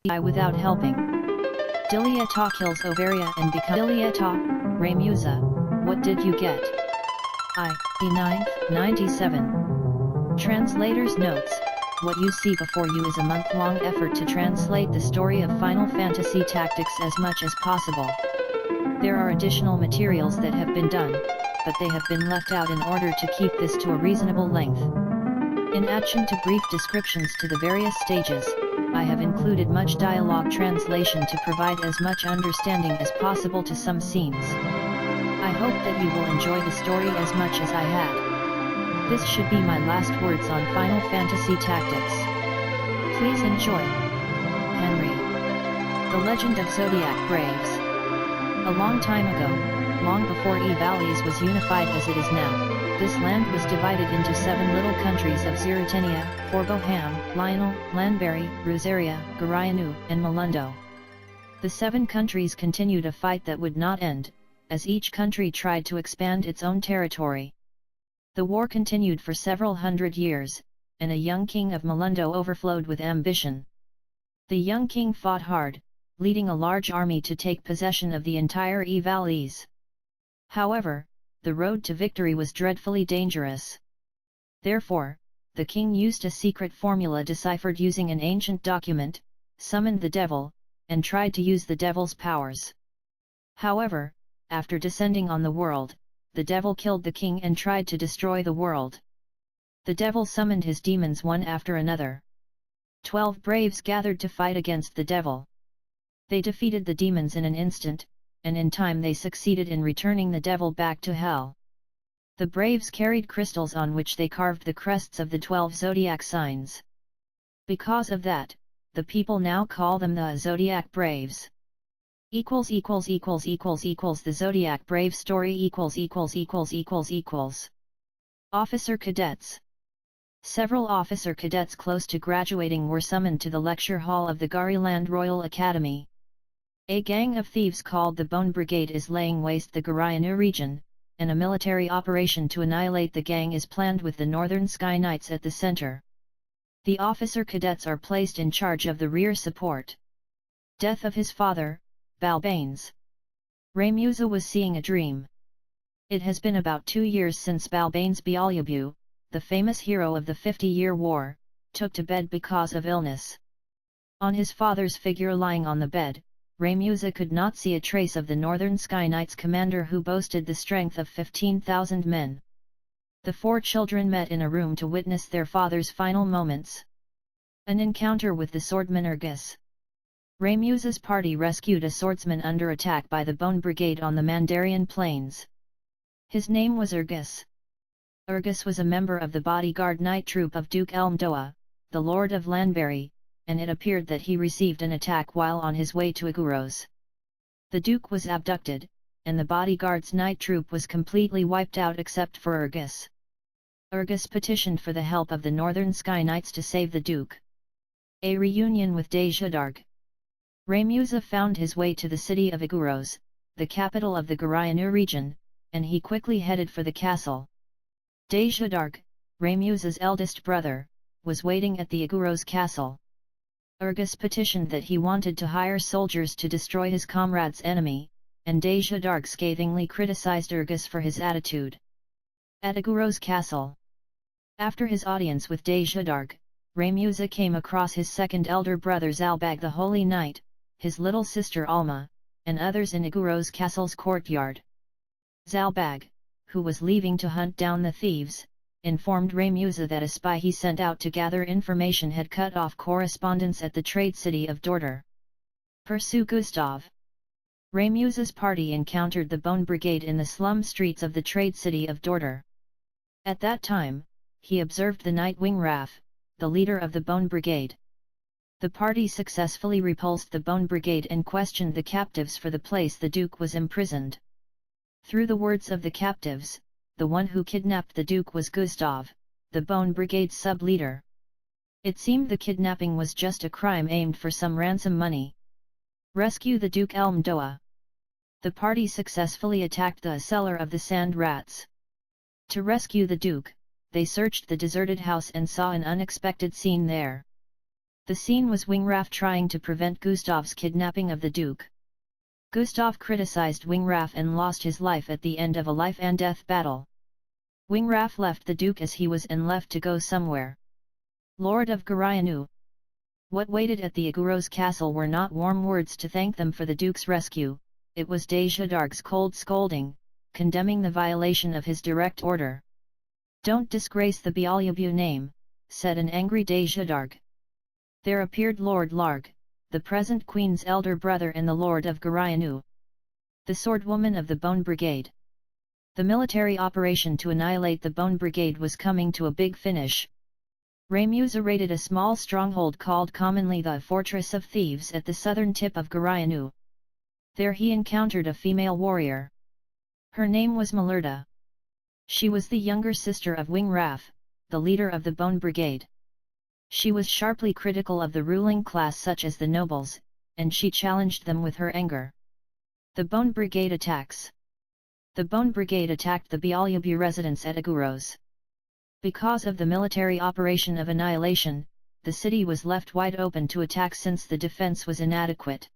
without helping. Dilia kills Ovaria and becomes Dilia Remusa, what did you get? E9, 97. Translator's notes. What you see before you is a month-long effort to translate the story of Final Fantasy Tactics as much as possible. There are additional materials that have been done, but they have been left out in order to keep this to a reasonable length. In addition to brief descriptions to the various stages, I have included much dialogue translation to provide as much understanding as possible to some scenes. I hope that you will enjoy the story as much as I had. This should be my last words on Final Fantasy Tactics. Please enjoy. Henry. The Legend of Zodiac Braves. A long time ago, long before E-Valleys was unified as it is now, this land was divided into 7 little countries of Zerutenia, Forboham, Lionel, Lanberry, Rosaria, Garianu, and Melundo. The 7 countries continued a fight that would not end, as each country tried to expand its own territory. The war continued for several hundred years, and a young king of Melundo overflowed with ambition. The young king fought hard, leading a large army to take possession of the entire E-Valleys. However, the road to victory was dreadfully dangerous. Therefore, the king used a secret formula deciphered using an ancient document, summoned the devil, and tried to use the devil's powers. However, after descending on the world, the devil killed the king and tried to destroy the world. The devil summoned his demons one after another. 12 braves gathered to fight against the devil. They defeated the demons in an instant, and in time they succeeded in returning the devil back to hell. The braves carried crystals on which they carved the crests of the 12 zodiac signs. Because of that, the people now call them the Zodiac Braves. The Zodiac Brave story Officer Cadets. Several officer cadets close to graduating were summoned to the lecture hall of the Gariland Royal Academy. A gang of thieves called the Bone Brigade is laying waste the Garianu region, and a military operation to annihilate the gang is planned with the Northern Sky Knights at the center. The officer cadets are placed in charge of the rear support. Death of his father, Balbanes. Remusa was seeing a dream. It has been about 2 years since Balbanes Bialyabu, the famous hero of the 50-Year War, took to bed because of illness. On his father's figure lying on the bed, Remusa could not see a trace of the Northern Sky Knights commander who boasted the strength of 15,000 men. The 4 children met in a room to witness their father's final moments. An encounter with the swordman Urgus. Remusa's party rescued a swordsman under attack by the Bone Brigade on the Mandarian Plains. His name was Urgus. Urgus was a member of the bodyguard knight troop of Duke Elmdoa, the Lord of Lanberry, and it appeared that he received an attack while on his way to Aguros. The Duke was abducted, and the bodyguard's knight troop was completely wiped out except for Urgus. Urgus petitioned for the help of the Northern Sky Knights to save the Duke. A reunion with Dejadarg. Remusa found his way to the city of Aguros, the capital of the Garianu region, and he quickly headed for the castle. Dejadarg, Remusa's eldest brother, was waiting at the Aguros castle. Urgus petitioned that he wanted to hire soldiers to destroy his comrade's enemy, and Dejadarg scathingly criticized Urgus for his attitude. At Aguros castle. After his audience with Dejadarg, Remusa came across his second elder brother Zalbag the Holy Knight, his little sister Alma, and others in Aguros castle's courtyard. Zalbag, who was leaving to hunt down the thieves, informed Remusa that a spy he sent out to gather information had cut off correspondence at the trade city of Dorter. Pursue Gustav. Remusa's party encountered the Bone Brigade in the slum streets of the trade city of Dorter. At that time, he observed the Nightwing Raff, the leader of the Bone Brigade. The party successfully repulsed the Bone Brigade and questioned the captives for the place the Duke was imprisoned. Through the words of the captives, the one who kidnapped the Duke was Gustav, the Bone Brigade's sub-leader. It seemed the kidnapping was just a crime aimed for some ransom money. Rescue the Duke Elmdoa. The party successfully attacked the cellar of the Sand Rats. To rescue the Duke, they searched the deserted house and saw an unexpected scene there. The scene was Wingraf trying to prevent Gustav's kidnapping of the Duke. Gustav criticized Wingraf and lost his life at the end of a life-and-death battle. Wingraf left the Duke as he was and left to go somewhere. Lord of Garianu. What waited at the Aguros castle were not warm words to thank them for the Duke's rescue, it was Dejadarg's cold scolding, condemning the violation of his direct order. "Don't disgrace the Beelzebub name," said an angry Dejadarg. There appeared Lord Larg, the present Queen's elder brother and the Lord of Garianu, the swordwoman of the Bone Brigade. The military operation to annihilate the Bone Brigade was coming to a big finish. Ramusa raided a small stronghold called commonly the Fortress of Thieves at the southern tip of Garianu. There he encountered a female warrior. Her name was Malerta. She was the younger sister of Wingraf, the leader of the Bone Brigade. She was sharply critical of the ruling class such as the nobles, and she challenged them with her anger. The Bone Brigade attacks. The Bone Brigade attacked the Beelzebub residents at Aguros. Because of the military operation of annihilation, the city was left wide open to attack since the defense was inadequate.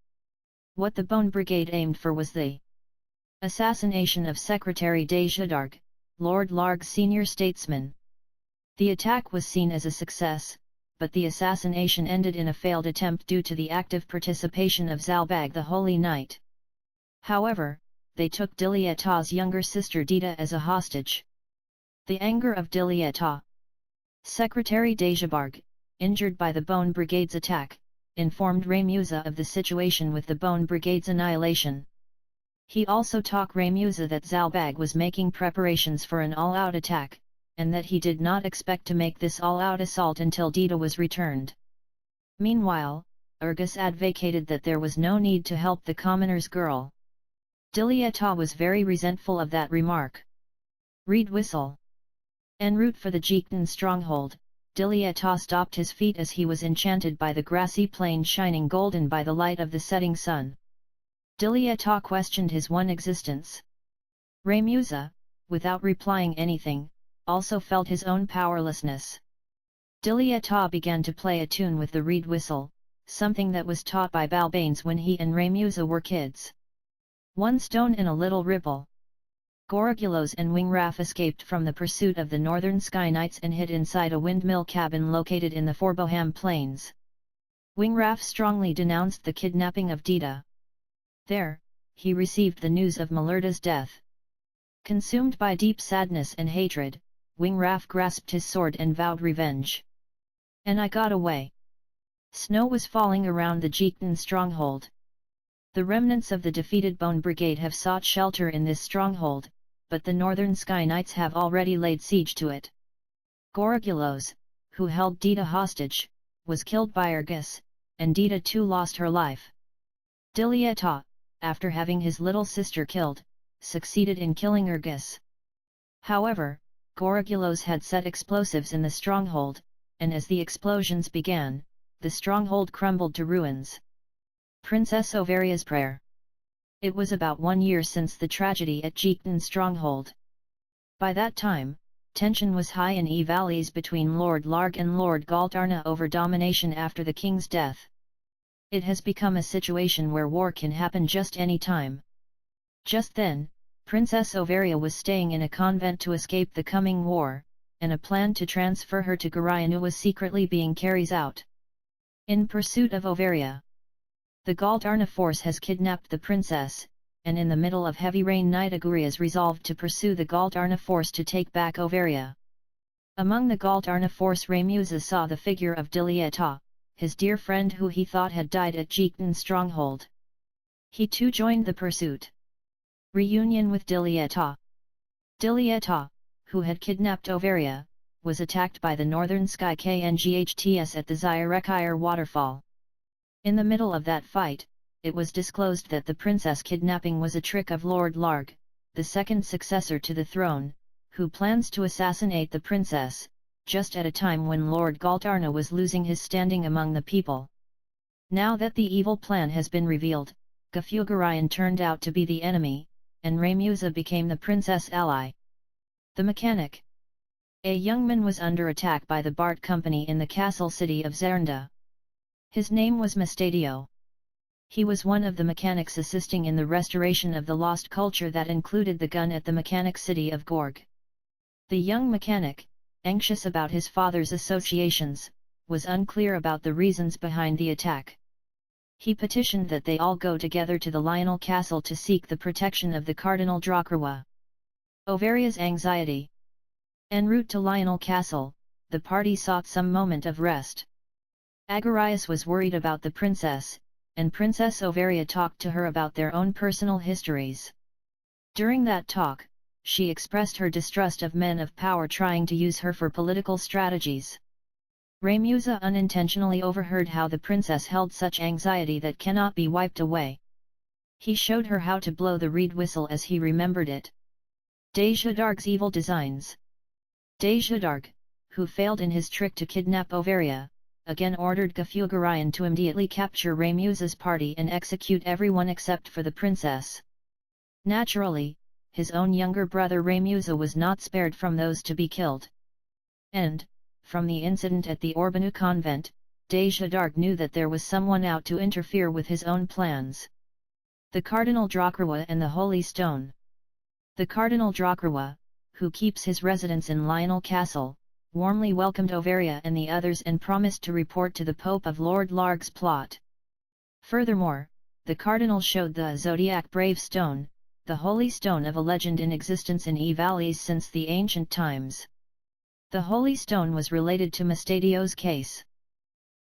What the Bone Brigade aimed for was the assassination of Secretary Dejadarg, Lord Larg's senior statesman. The attack was seen as a success, but the assassination ended in a failed attempt due to the active participation of Zalbag the Holy Knight. However, they took Dilieta's younger sister Dita as a hostage. The anger of Dilieta. Secretary Dejabarg, injured by the Bone Brigade's attack, informed Ramusa of the situation with the Bone Brigade's annihilation. He also told Ramusa that Zalbag was making preparations for an all-out attack, and that he did not expect to make this all-out assault until Dita was returned. Meanwhile, Urgus advocated that there was no need to help the commoner's girl. Dilieta was very resentful of that remark. Reed whistle. En route for the Jeekton stronghold, Dilieta stopped his feet as he was enchanted by the grassy plain shining golden by the light of the setting sun. Dilieta questioned his one existence. Ramusa, without replying anything, also felt his own powerlessness. Dilieta began to play a tune with the reed whistle, something that was taught by Balbanes when he and Ramusa were kids. One stone in a little ripple. Gorogulos and Wingraf escaped from the pursuit of the Northern Sky Knights and hid inside a windmill cabin located in the Forboham Plains. Wingraf strongly denounced the kidnapping of Dita. There, he received the news of Malerta's death. Consumed by deep sadness and hatred, Wingraf grasped his sword and vowed revenge. "And I got away." Snow was falling around the Jeekton stronghold. The remnants of the defeated Bone Brigade have sought shelter in this stronghold, but the Northern Sky Knights have already laid siege to it. Gorogulos, who held Dita hostage, was killed by Urgus, and Dita too lost her life. Dilieta, after having his little sister killed, succeeded in killing Urgus. However, Gorogulos had set explosives in the stronghold, and as the explosions began, the stronghold crumbled to ruins. Princess Overia's prayer. It was about 1 year since the tragedy at Jeekton stronghold. By that time, tension was high in E-valleys between Lord Larg and Lord Galtarna over domination after the king's death. It has become a situation where war can happen just any time. Just then, Princess Overia was staying in a convent to escape the coming war, and a plan to transfer her to Garianu was secretly being carried out. In pursuit of Overia, the Galtarna force has kidnapped the princess, and in the middle of heavy rain Nidaguri is resolved to pursue the Galtarna force to take back Overia. Among the Galtarna force Ramusa saw the figure of Dilieta, his dear friend who he thought had died at Jeekton stronghold. He too joined the pursuit. Reunion with Dilieta. Dilieta, who had kidnapped Overia, was attacked by the Northern Sky Knghts at the Zyrekire waterfall. In the middle of that fight, it was disclosed that the princess kidnapping was a trick of Lord Larg, the second successor to the throne, who plans to assassinate the princess, just at a time when Lord Galtarna was losing his standing among the people. Now that the evil plan has been revealed, Gafugarian turned out to be the enemy, and Ramusa became the princess' ally. The mechanic. A young man was under attack by the Bart Company in the castle city of Zernda. His name was Mestadio. He was one of the mechanics assisting in the restoration of the lost culture that included the gun at the mechanic city of Gorg. The young mechanic, anxious about his father's associations, was unclear about the reasons behind the attack. He petitioned that they all go together to the Lionel Castle to seek the protection of the Cardinal Dracarwa. Ovaria's anxiety. En route to Lionel Castle, the party sought some moment of rest. Agarias was worried about the princess, and Princess Ovaria talked to her about their own personal histories. During that talk, she expressed her distrust of men of power trying to use her for political strategies. Raymusa unintentionally overheard how the princess held such anxiety that cannot be wiped away. He showed her how to blow the reed whistle as he remembered it. Dejadarg's evil designs. Dejadarg, who failed in his trick to kidnap Ovaria, again ordered Gafugarayan to immediately capture Raymusa's party and execute everyone except for the princess. Naturally, his own younger brother Raymusa was not spared from those to be killed. And, from the incident at the Orbanu convent, Dejadarg knew that there was someone out to interfere with his own plans. The Cardinal Dracarwa and the Holy Stone. The Cardinal Dracarwa, who keeps his residence in Lionel Castle, warmly welcomed Ovaria and the others and promised to report to the Pope of Lord Larg's plot. Furthermore, the Cardinal showed the Zodiac Brave Stone, the holy stone of a legend in existence in E-Valleys since the ancient times. The holy stone was related to Mestadio's case.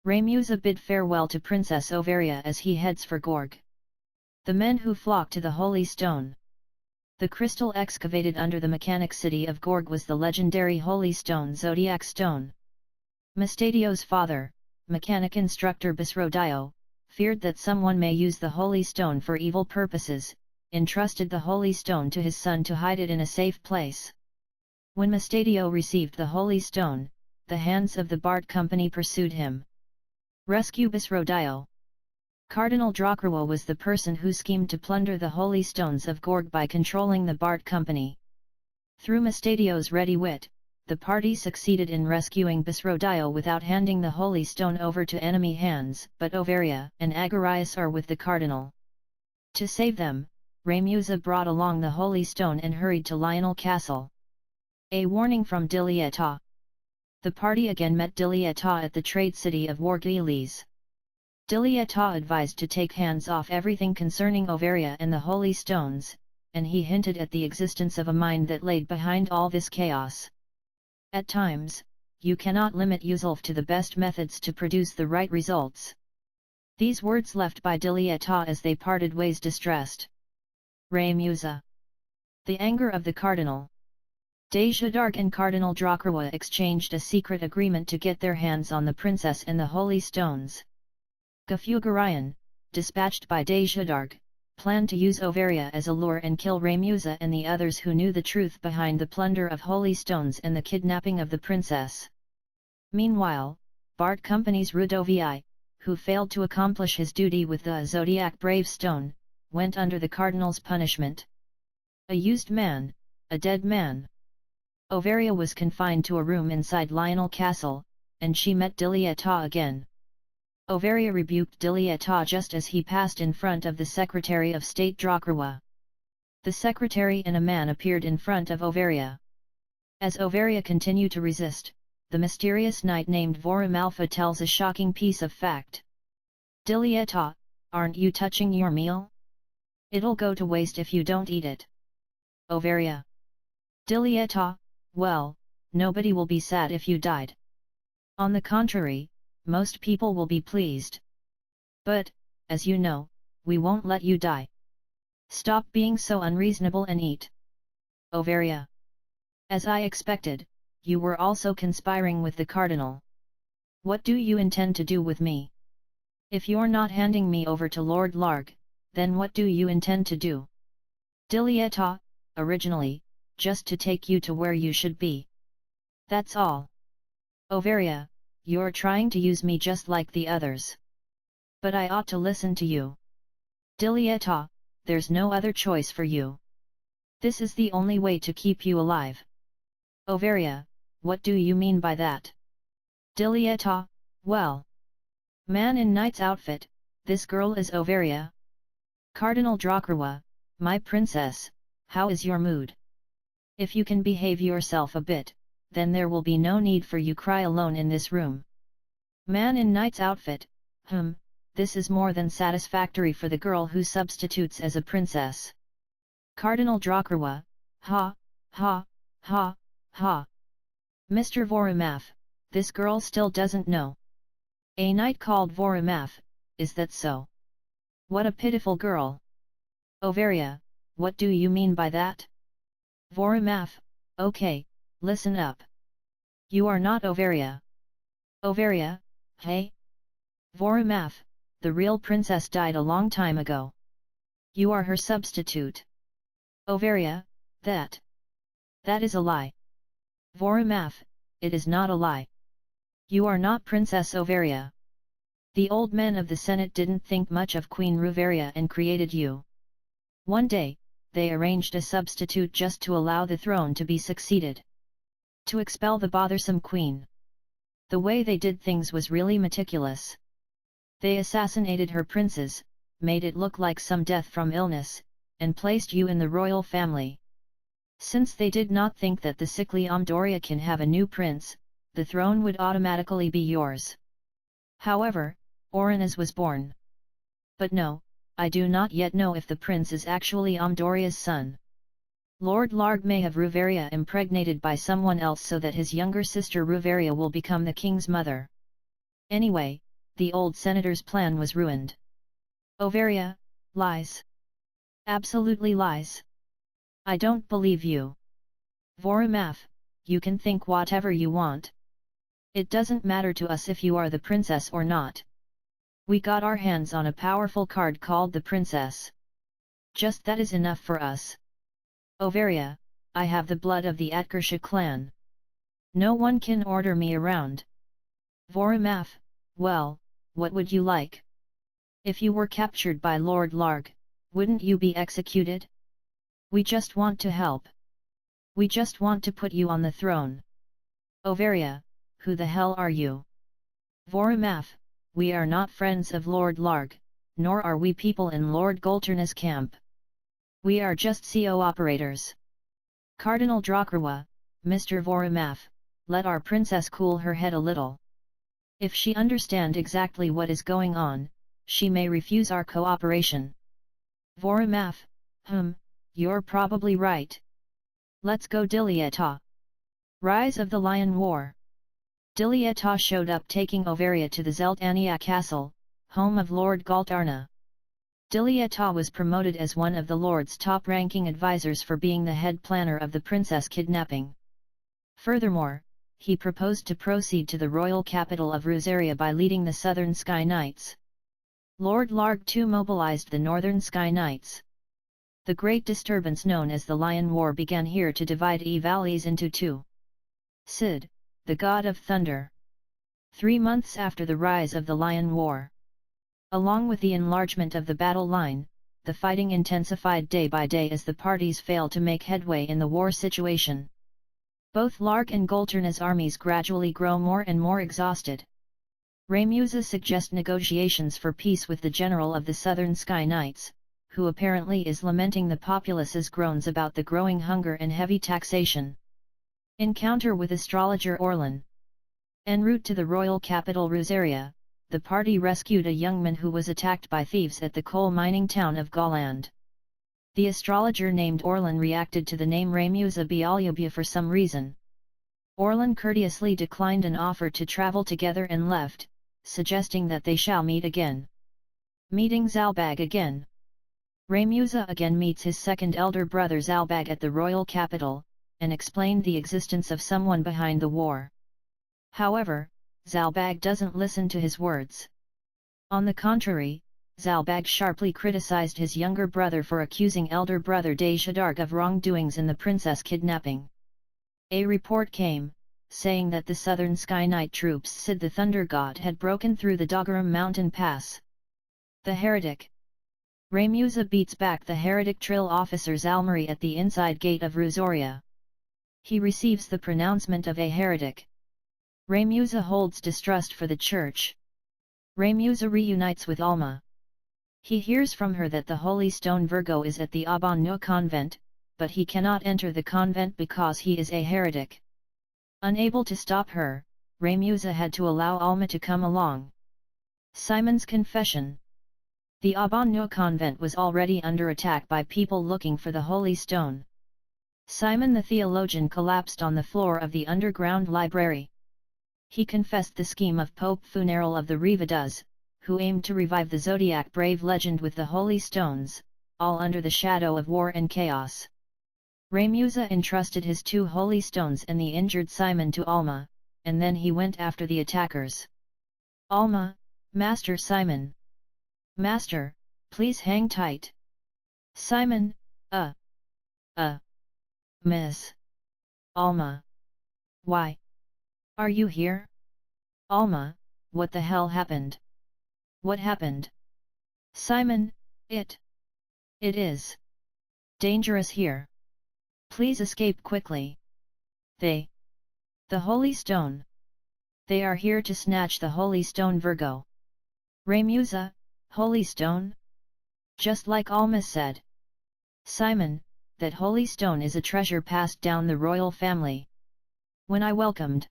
Raymusa bid farewell to Princess Ovaria as he heads for Gorg. The men who flocked to the holy stone. The crystal excavated under the mechanic city of Gorg was the legendary holy stone Zodiac Stone. Mestadio's father, mechanic instructor Bisrodio, feared that someone may use the holy stone for evil purposes, entrusted the holy stone to his son to hide it in a safe place. When Mestadio received the holy stone, the hands of the Bart company pursued him. Rescue Bisrodio. Cardinal Dracarwa was the person who schemed to plunder the holy stones of Gorg by controlling the Bart company. Through Mestadio's ready wit, the party succeeded in rescuing Bisrodio without handing the holy stone over to enemy hands, but Ovaria and Agarias are with the cardinal. To save them, Raymusa brought along the holy stone and hurried to Lionel Castle. A warning from Dilieta. The party again met Dilieta at the trade city of Wargilis. Dilieta advised to take hands off everything concerning Ovaria and the holy stones, and he hinted at the existence of a mind that laid behind all this chaos. At times, you cannot limit Yuzulf to the best methods to produce the right results. These words left by Dilieta as they parted ways distressed. Raymusa. The anger of the cardinal. Dejadarg and Cardinal Dracarwa exchanged a secret agreement to get their hands on the princess and the holy stones. Gafugarayan, dispatched by Dejadarg, planned to use Ovaria as a lure and kill Raymusa and the others who knew the truth behind the plunder of holy stones and the kidnapping of the princess. Meanwhile, Bart Company's Rudovi, who failed to accomplish his duty with the Zodiac Brave Stone, went under the cardinal's punishment. A used man, a dead man. Ovaria was confined to a room inside Lionel Castle, and she met Dilieta again. Ovaria rebuked Dilieta just as he passed in front of the Secretary of State Dracarwa. The secretary and a man appeared in front of Ovaria. As Ovaria continued to resist, the mysterious knight named Vorum Alpha tells a shocking piece of fact. Dilieta, aren't you touching your meal? It'll go to waste if you don't eat it. Ovaria. Dilieta, well, nobody will be sad if you died. On the contrary, most people will be pleased. But, as you know, we won't let you die. Stop being so unreasonable and eat. Ovaria. As I expected, you were also conspiring with the cardinal. What do you intend to do with me? If you're not handing me over to Lord Larg, then what do you intend to do? Dilieta, originally, just to take you to where you should be. That's all. Ovaria, you're trying to use me just like the others. But I ought to listen to you. Dilieta, there's no other choice for you. This is the only way to keep you alive. Ovaria, what do you mean by that? Dilieta, well. Man in knight's outfit, this girl is Overia. Cardinal Drakarwa, my princess, how is your mood? If you can behave yourself a bit, then there will be no need for you cry alone in this room. Man in knight's outfit, this is more than satisfactory for the girl who substitutes as a princess. Cardinal Drakarwa, ha, ha, ha, ha. Mr. Voramaf, this girl still doesn't know. A knight called Voramaf, is that so? What a pitiful girl. Overia, what do you mean by that? Voramaf, okay, listen up. You are not Overia. Overia, hey? Voramaf, the real princess died a long time ago. You are her substitute. Overia, that is a lie. Voramaf, it is not a lie. You are not Princess Overia. The old men of the Senate didn't think much of Queen Ruveria and created you. One day, they arranged a substitute just to allow the throne to be succeeded. To expel the bothersome queen. The way they did things was really meticulous. They assassinated her princes, made it look like some death from illness, and placed you in the royal family. Since they did not think that the sickly Amdoria can have a new prince, the throne would automatically be yours. However, Oranus was born. But no, I do not yet know if the prince is actually Amdoria's son. Lord Larg may have Ruveria impregnated by someone else so that his younger sister Ruveria will become the king's mother. Anyway, the old senator's plan was ruined. Overia, lies. Absolutely lies. I don't believe you. Voramaf, you can think whatever you want. It doesn't matter to us if you are the princess or not. We got our hands on a powerful card called the princess. Just that is enough for us. Overia, I have the blood of the Atkersha clan. No one can order me around. Voramaf, well, what would you like? If you were captured by Lord Larg, wouldn't you be executed? We just want to help. We just want to put you on the throne. Overia, who the hell are you? Voramaf, we are not friends of Lord Larg, nor are we people in Lord Golterna's camp. We are just CO operators. Cardinal Drakarwa, Mr. Voramaf, let our princess cool her head a little. If she understand exactly what is going on, she may refuse our cooperation. Voramaf, you're probably right. Let's go Dilieta. Rise of the Lion War. Dilieta showed up taking Overia to the Zeltania castle, home of Lord Galtarna. Dilieta was promoted as one of the Lord's top-ranking advisors for being the head planner of the princess kidnapping. Furthermore, he proposed to proceed to the royal capital of Ruzaria by leading the Southern Sky Knights. Lord Larg too mobilized the Northern Sky Knights. The great disturbance known as the Lion War began here to divide valleys into two. Sid, the god of thunder. 3 months after the rise of the Lion War. Along with the enlargement of the battle line, the fighting intensified day by day as the parties failed to make headway in the war situation. Both Larg and Golterna's armies gradually grow more and more exhausted. Raymusa suggests negotiations for peace with the general of the Southern Sky Knights, who apparently is lamenting the populace's groans about the growing hunger and heavy taxation. Encounter with astrologer Orlan. En route to the royal capital Ruzaria, the party rescued a young man who was attacked by thieves at the coal mining town of Galand. The astrologer named Orlan reacted to the name Raymusa Bialyubia for some reason. Orlan courteously declined an offer to travel together and left, suggesting that they shall meet again. Meeting Zalbag again. Raymusa again meets his second elder brother Zalbag at the royal capital, and explained the existence of someone behind the war. However, Zalbag doesn't listen to his words. On the contrary, Zalbag sharply criticized his younger brother for accusing elder brother Deshadarg of wrongdoings in the princess kidnapping. A report came, saying that the Southern Sky Knight troops Sid the Thunder God had broken through the Dagaram mountain pass. The heretic. Raymusa beats back the heretic Trill officer Zalmari at the inside gate of Ruzoria. He receives the pronouncement of a heretic. Raymusa holds distrust for the church. Raymusa reunites with Alma. He hears from her that the Holy Stone Virgo is at the Abano convent, but he cannot enter the convent because he is a heretic. Unable to stop her, Raymusa had to allow Alma to come along. Simon's confession. The Abano convent was already under attack by people looking for the Holy Stone. Simon the theologian collapsed on the floor of the underground library. He confessed the scheme of Pope Funeral of the Revadas, who aimed to revive the Zodiac brave legend with the Holy Stones, all under the shadow of war and chaos. Raymusa entrusted his 2 Holy Stones and the injured Simon to Alma, and then he went after the attackers. Alma, Master Simon. Master, please hang tight. Simon, Miss. Alma. Why? Are you here? Alma, what the hell happened? What happened? Simon, it is dangerous here. Please escape quickly. The Holy Stone. They are here to snatch the Holy Stone Virgo. Raymusa, Holy Stone? Just like Alma said. Simon, that Holy Stone is a treasure passed down the royal family. When I welcomed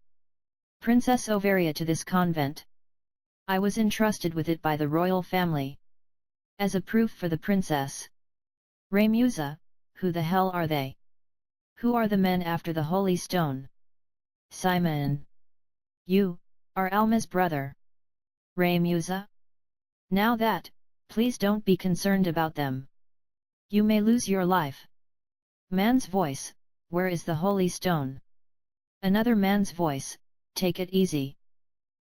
Princess Ovaria to this convent, I was entrusted with it by the royal family. As a proof for the princess. Raymusa, who the hell are they? Who are the men after the Holy Stone? Simon. You are Alma's brother. Raymusa? Now that, please don't be concerned about them. You may lose your life. Man's voice, where is the Holy Stone? Another man's voice, take it easy.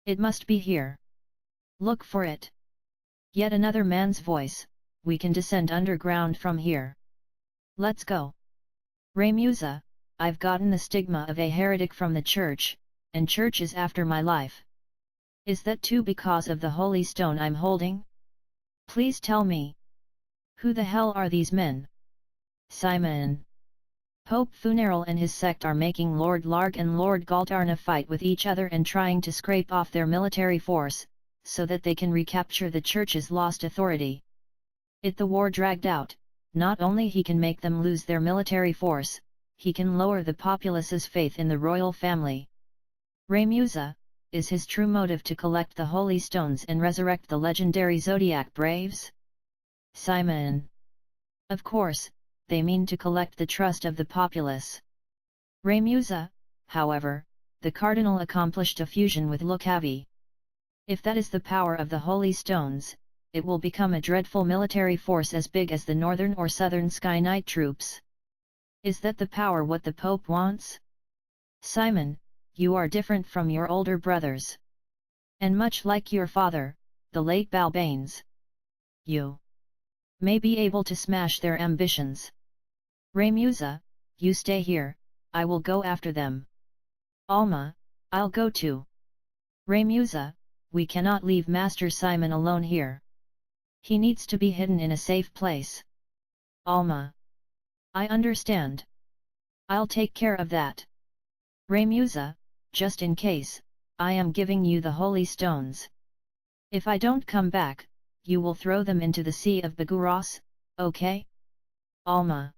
It must be here. Look for it. Yet another man's voice, we can descend underground from here. Let's go. Raymusa, I've gotten the stigma of a heretic from the church, and church is after my life. Is that too because of the Holy Stone I'm holding? Please tell me. Who the hell are these men? Simon. Pope Funeral and his sect are making Lord Larg and Lord Galtarna fight with each other and trying to scrape off their military force, so that they can recapture the church's lost authority. If the war dragged out, not only he can make them lose their military force, he can lower the populace's faith in the royal family. Raymusa, is his true motive to collect the Holy Stones and resurrect the legendary Zodiac braves? Simon. Of course, they mean to collect the trust of the populace. Raymusa, however, the cardinal accomplished a fusion with Lucavi. If that is the power of the Holy Stones, it will become a dreadful military force as big as the northern or southern Sky Knight troops. Is that the power what the Pope wants? Simon, you are different from your older brothers. And much like your father, the late Balbanes. You may be able to smash their ambitions. Raymusa, you stay here, I will go after them. Alma, I'll go too. Raymusa, we cannot leave Master Simon alone here. He needs to be hidden in a safe place. Alma. I understand. I'll take care of that. Raymusa, just in case, I am giving you the Holy Stones. If I don't come back, you will throw them into the Sea of Baguras, okay? Alma.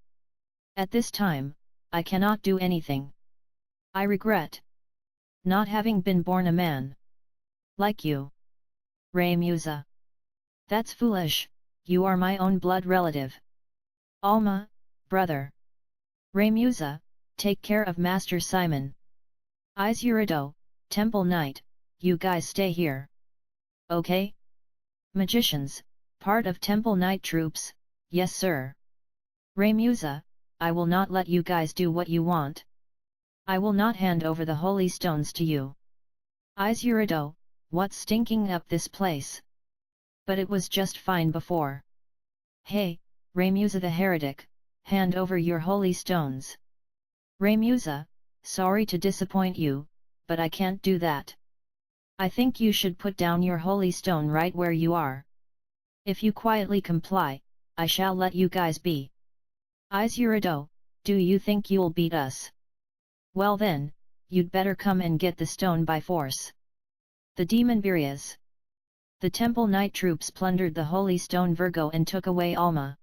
At this time, I cannot do anything. I regret not having been born a man like you. Raymusa. That's foolish, you are my own blood relative. Alma, brother. Raymusa, take care of Master Simon. Izurido, Temple Knight, you guys stay here. Okay? Magicians, part of Temple Knight troops, yes sir. Raymusa, I will not let you guys do what you want. I will not hand over the Holy Stones to you. Izurido, what's stinking up this place? But it was just fine before. Hey, Raymusa the heretic, hand over your Holy Stones. Raymusa, sorry to disappoint you, but I can't do that. I think you should put down your Holy Stone right where you are. If you quietly comply, I shall let you guys be. Izurido, do you think you'll beat us? Well then, you'd better come and get the stone by force. The demon Virias. The temple night troops plundered the holy stone Virgo and took away Alma.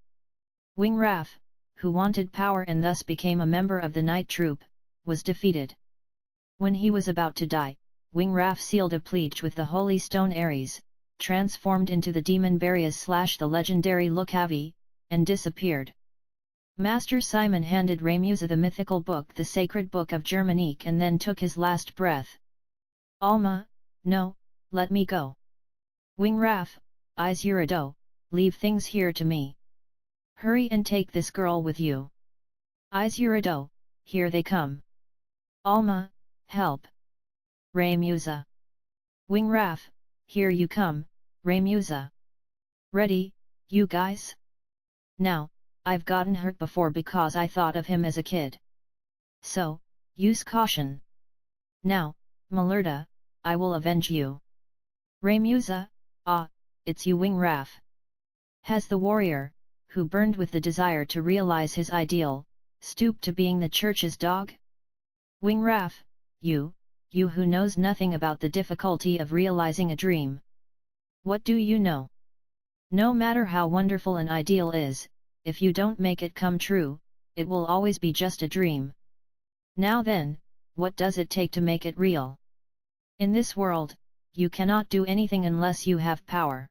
Wingraf, who wanted power and thus became a member of the night troop, was defeated. When he was about to die, Wingraf sealed a pledge with the holy stone Ares, transformed into the demon Barias / the legendary Lucavi, and disappeared. Master Simon handed Remusa the mythical book, the sacred book of Germanique, and then took his last breath. Alma, no, let me go. Wingraf, Izurado, leave things here to me. Hurry and take this girl with you. Izurado, here they come. Alma, help. Remusa. Wingraf, here you come, Remusa. Ready, you guys? Now, I've gotten hurt before because I thought of him as a kid. So, use caution. Now, Malerta, I will avenge you. Remusa, ah, it's you Wingraf. Has the warrior, who burned with the desire to realize his ideal, stooped to being the church's dog? Wingraf, you who knows nothing about the difficulty of realizing a dream. What do you know? No matter how wonderful an ideal is, if you don't make it come true, it will always be just a dream. Now then, what does it take to make it real? In this world, you cannot do anything unless you have power.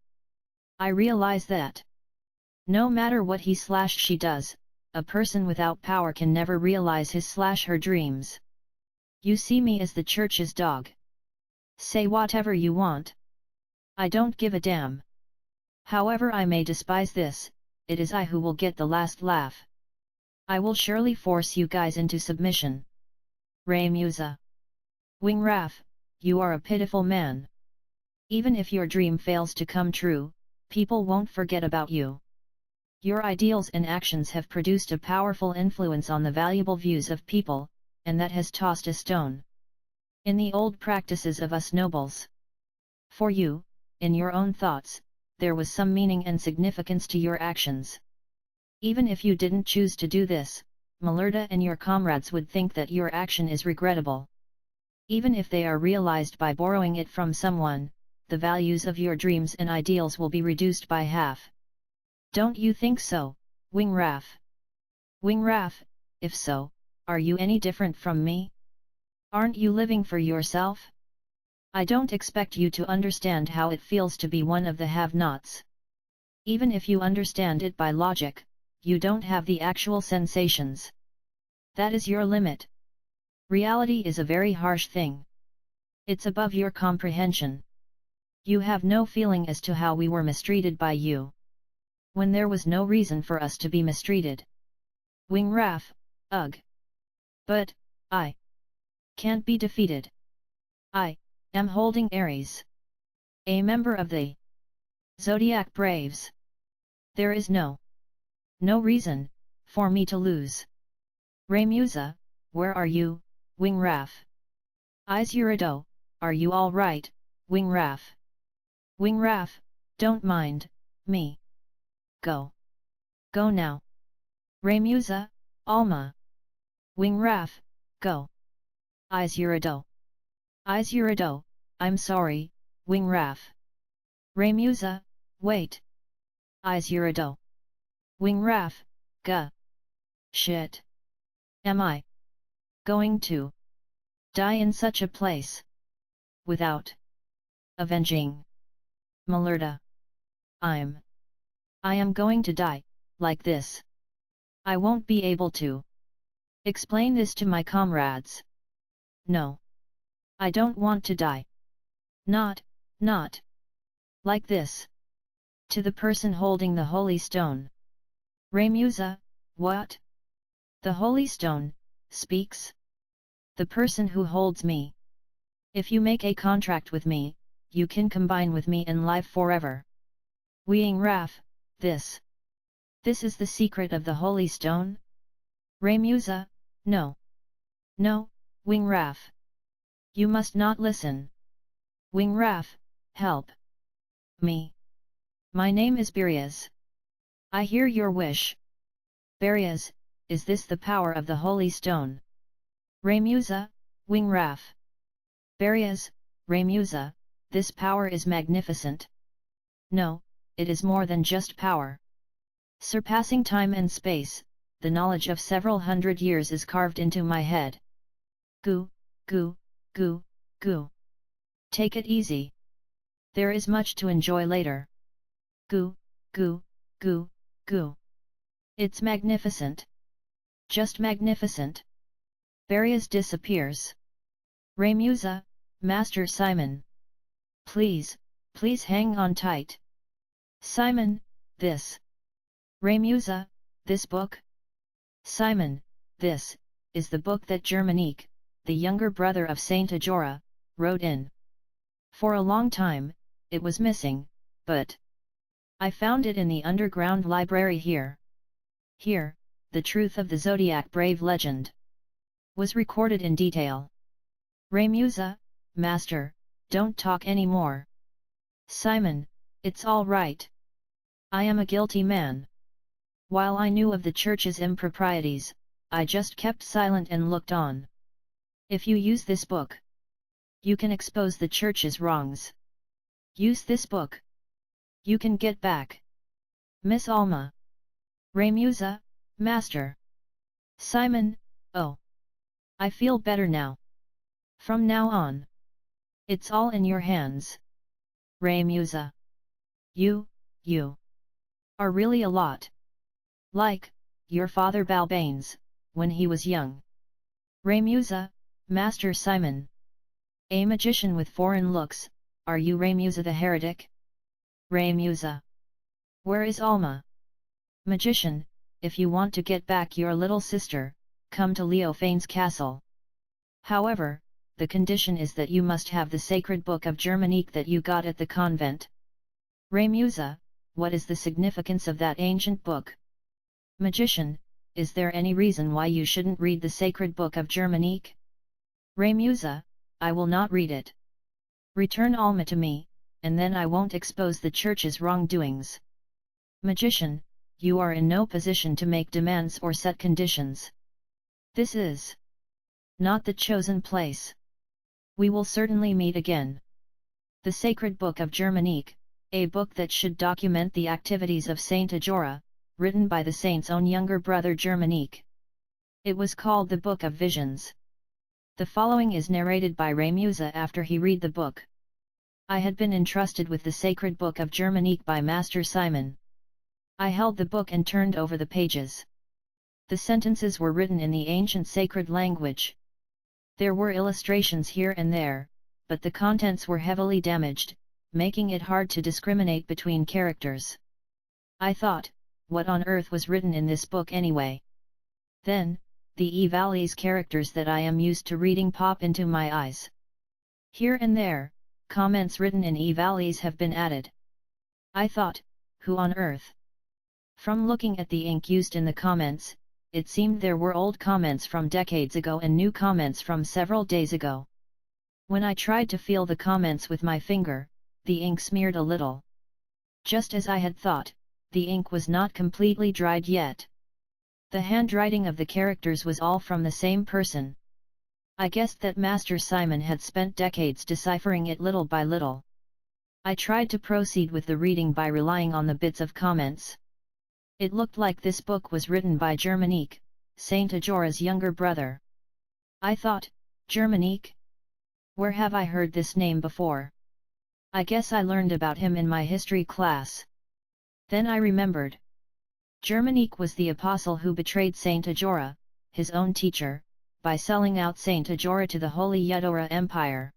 I realize that. No matter what he/she does, a person without power can never realize his/her dreams. You see me as the church's dog. Say whatever you want. I don't give a damn. However I may despise this, it is I who will get the last laugh. I will surely force you guys into submission. Remusa. Wingraf, you are a pitiful man. Even if your dream fails to come true, people won't forget about you. Your ideals and actions have produced a powerful influence on the valuable views of people, and that has tossed a stone in the old practices of us nobles. For you, in your own thoughts, there was some meaning and significance to your actions. Even if you didn't choose to do this, Malerta and your comrades would think that your action is regrettable. Even if they are realized by borrowing it from someone, the values of your dreams and ideals will be reduced by half. Don't you think so, Wingraf? Wingraf, if so, are you any different from me? Aren't you living for yourself? I don't expect you to understand how it feels to be one of the have-nots. Even if you understand it by logic, you don't have the actual sensations. That is your limit. Reality is a very harsh thing. It's above your comprehension. You have no feeling as to how we were mistreated by you, when there was no reason for us to be mistreated. Wingraf, ugh. But, I can't be defeated. I am holding Ares, a member of the Zodiac Braves. There is no reason for me to lose. Remusa, where are you, Wingraf? Izurado, are you all right, Wingraf? Wingraf, don't mind me. Go. Go now. Remusa, Alma. Wingraf, go. Izurado. Izurado, I'm sorry, Wingraf. Remusa, wait. Izurado. Wingraf, gah. Shit. Am I going to die in such a place without avenging Malerta? I am going to die like this. I won't be able to explain this to my comrades. No. I don't want to die. Not like this. To the person holding the holy stone. Remusa, what? The holy stone speaks? The person who holds me. If you make a contract with me, you can combine with me and live forever. Wingraf, this is the secret of the holy stone? Remusa, no. No, Wingraf. You must not listen. Wingraf, help me. My name is Barias. I hear your wish. Barias, is this the power of the holy stone? Remusa, Wingraf. Barias, Remusa, this power is magnificent. No, it is more than just power. Surpassing time and space, the knowledge of several hundred years is carved into my head. Goo, goo, goo, goo. Take it easy. There is much to enjoy later. Goo, goo, goo, goo. It's magnificent. Just magnificent. Barriers disappears. Remusa, Master Simon. Please, please hang on tight. Simon, this. Remusa, this book? Simon, this, is the book that Germanique, the younger brother of Saint Ajora, wrote in. For a long time, it was missing, but I found it in the underground library here. Here, the truth of the Zodiac brave legend was recorded in detail. Remusa, Master, don't talk anymore. Simon, it's all right. I am a guilty man. While I knew of the church's improprieties, I just kept silent and looked on. If you use this book, you can expose the church's wrongs. Use this book. You can get back. Miss Alma. Remusa, Master. Simon, oh. I feel better now. From now on, it's all in your hands. Remusa. You are really a lot. Like, your father Balbanes, when he was young. Remusa, Master Simon. A magician with foreign looks, are you Remusa the heretic? Remusa. Where is Alma? Magician, if you want to get back your little sister, come to Leofane's castle. However, the condition is that you must have the sacred book of Germanique that you got at the convent. Remusa, what is the significance of that ancient book? Magician, is there any reason why you shouldn't read the sacred book of Germanique? Remusa, I will not read it. Return Alma to me, and then I won't expose the church's wrongdoings. Magician, you are in no position to make demands or set conditions. This is not the chosen place. We will certainly meet again. The sacred book of Germanique, a book that should document the activities of Saint Ajora, written by the saint's own younger brother Germanique. It was called the Book of Visions. The following is narrated by Remusa after he read the book. I had been entrusted with the sacred book of Germanique by Master Simon. I held the book and turned over the pages. The sentences were written in the ancient sacred language. There were illustrations here and there, but the contents were heavily damaged, making it hard to discriminate between characters. I thought, what on earth was written in this book anyway? Then, the Evalese characters that I am used to reading pop into my eyes. Here and there, comments written in Evalese have been added. I thought, who on earth? From looking at the ink used in the comments, it seemed there were old comments from decades ago and new comments from several days ago. When I tried to feel the comments with my finger, the ink smeared a little. Just as I had thought, the ink was not completely dried yet. The handwriting of the characters was all from the same person. I guessed that Master Simon had spent decades deciphering it little by little. I tried to proceed with the reading by relying on the bits of comments. It looked like this book was written by Germanique, Saint Ajora's younger brother. I thought, Germanique? Where have I heard this name before? I guess I learned about him in my history class. Then I remembered. Germanique was the apostle who betrayed Saint Ajora, his own teacher, by selling out Saint Ajora to the Holy Yedora Empire.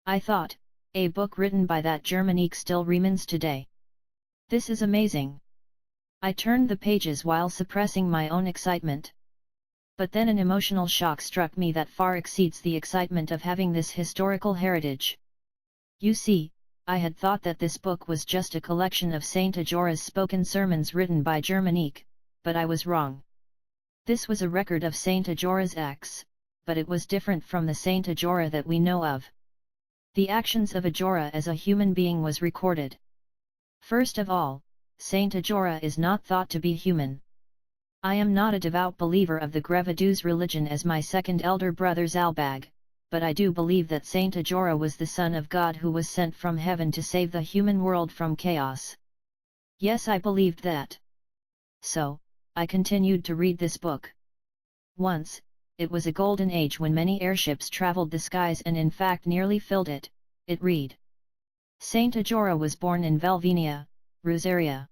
I thought, a book written by that Germanique still remains today. This is amazing. I turned the pages while suppressing my own excitement. But then an emotional shock struck me that far exceeds the excitement of having this historical heritage. You see, I had thought that this book was just a collection of Saint Ajora's spoken sermons written by Germanique, but I was wrong. This was a record of Saint Ajora's acts, but it was different from the Saint Ajora that we know of. The actions of Ajora as a human being was recorded. First of all, Saint Ajora is not thought to be human. I am not a devout believer of the Grevedus religion as my second elder brother Zalbag, but I do believe that Saint Ajora was the Son of God who was sent from heaven to save the human world from chaos. Yes, I believed that. So, I continued to read this book. Once, it was a golden age when many airships traveled the skies and in fact nearly filled it, it read. Saint Ajora was born in Velvenia, Rosaria.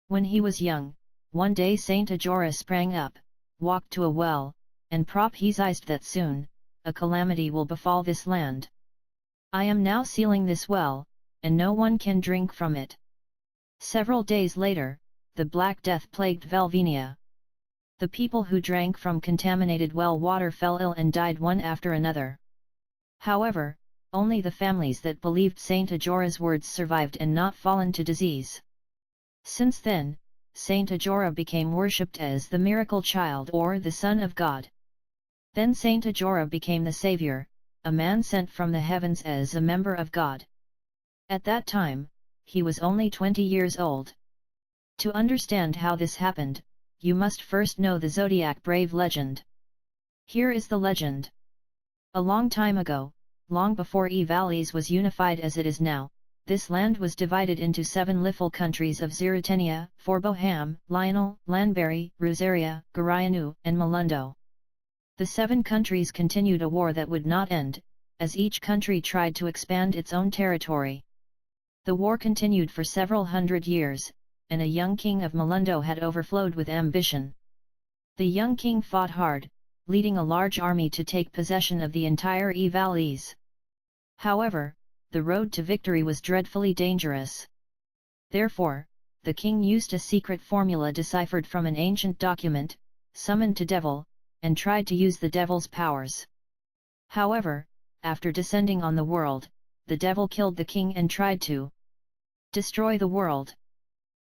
When he was young, one day Saint Ajora sprang up, walked to a well, and prophesied that soon, a calamity will befall this land. I am now sealing this well, and no one can drink from it. Several days later, the Black Death plagued Velvenia. The people who drank from contaminated well water fell ill and died one after another. However, only the families that believed Saint Ajora's words survived and not fallen to disease. Since then, Saint Ajora became worshipped as the miracle child or the Son of God. Then Saint Ajora became the Savior, a man sent from the heavens as a member of God. At that time, he was only 20 years old. To understand how this happened, you must first know the Zodiac brave legend. Here is the legend. A long time ago, long before Valleys was unified as it is now, this land was divided into 7 little countries of Zerutenia, Forboham, Lionel, Landberry, Rosaria, Garayanu, and Malundo. The 7 countries continued a war that would not end, as each country tried to expand its own territory. The war continued for several hundred years, and a young king of Malundo had overflowed with ambition. The young king fought hard, leading a large army to take possession of the entire Valleys. However, the road to victory was dreadfully dangerous. Therefore, the king used a secret formula deciphered from an ancient document, summoned a devil, and tried to use the devil's powers. However, after descending on the world, the devil killed the king and tried to destroy the world.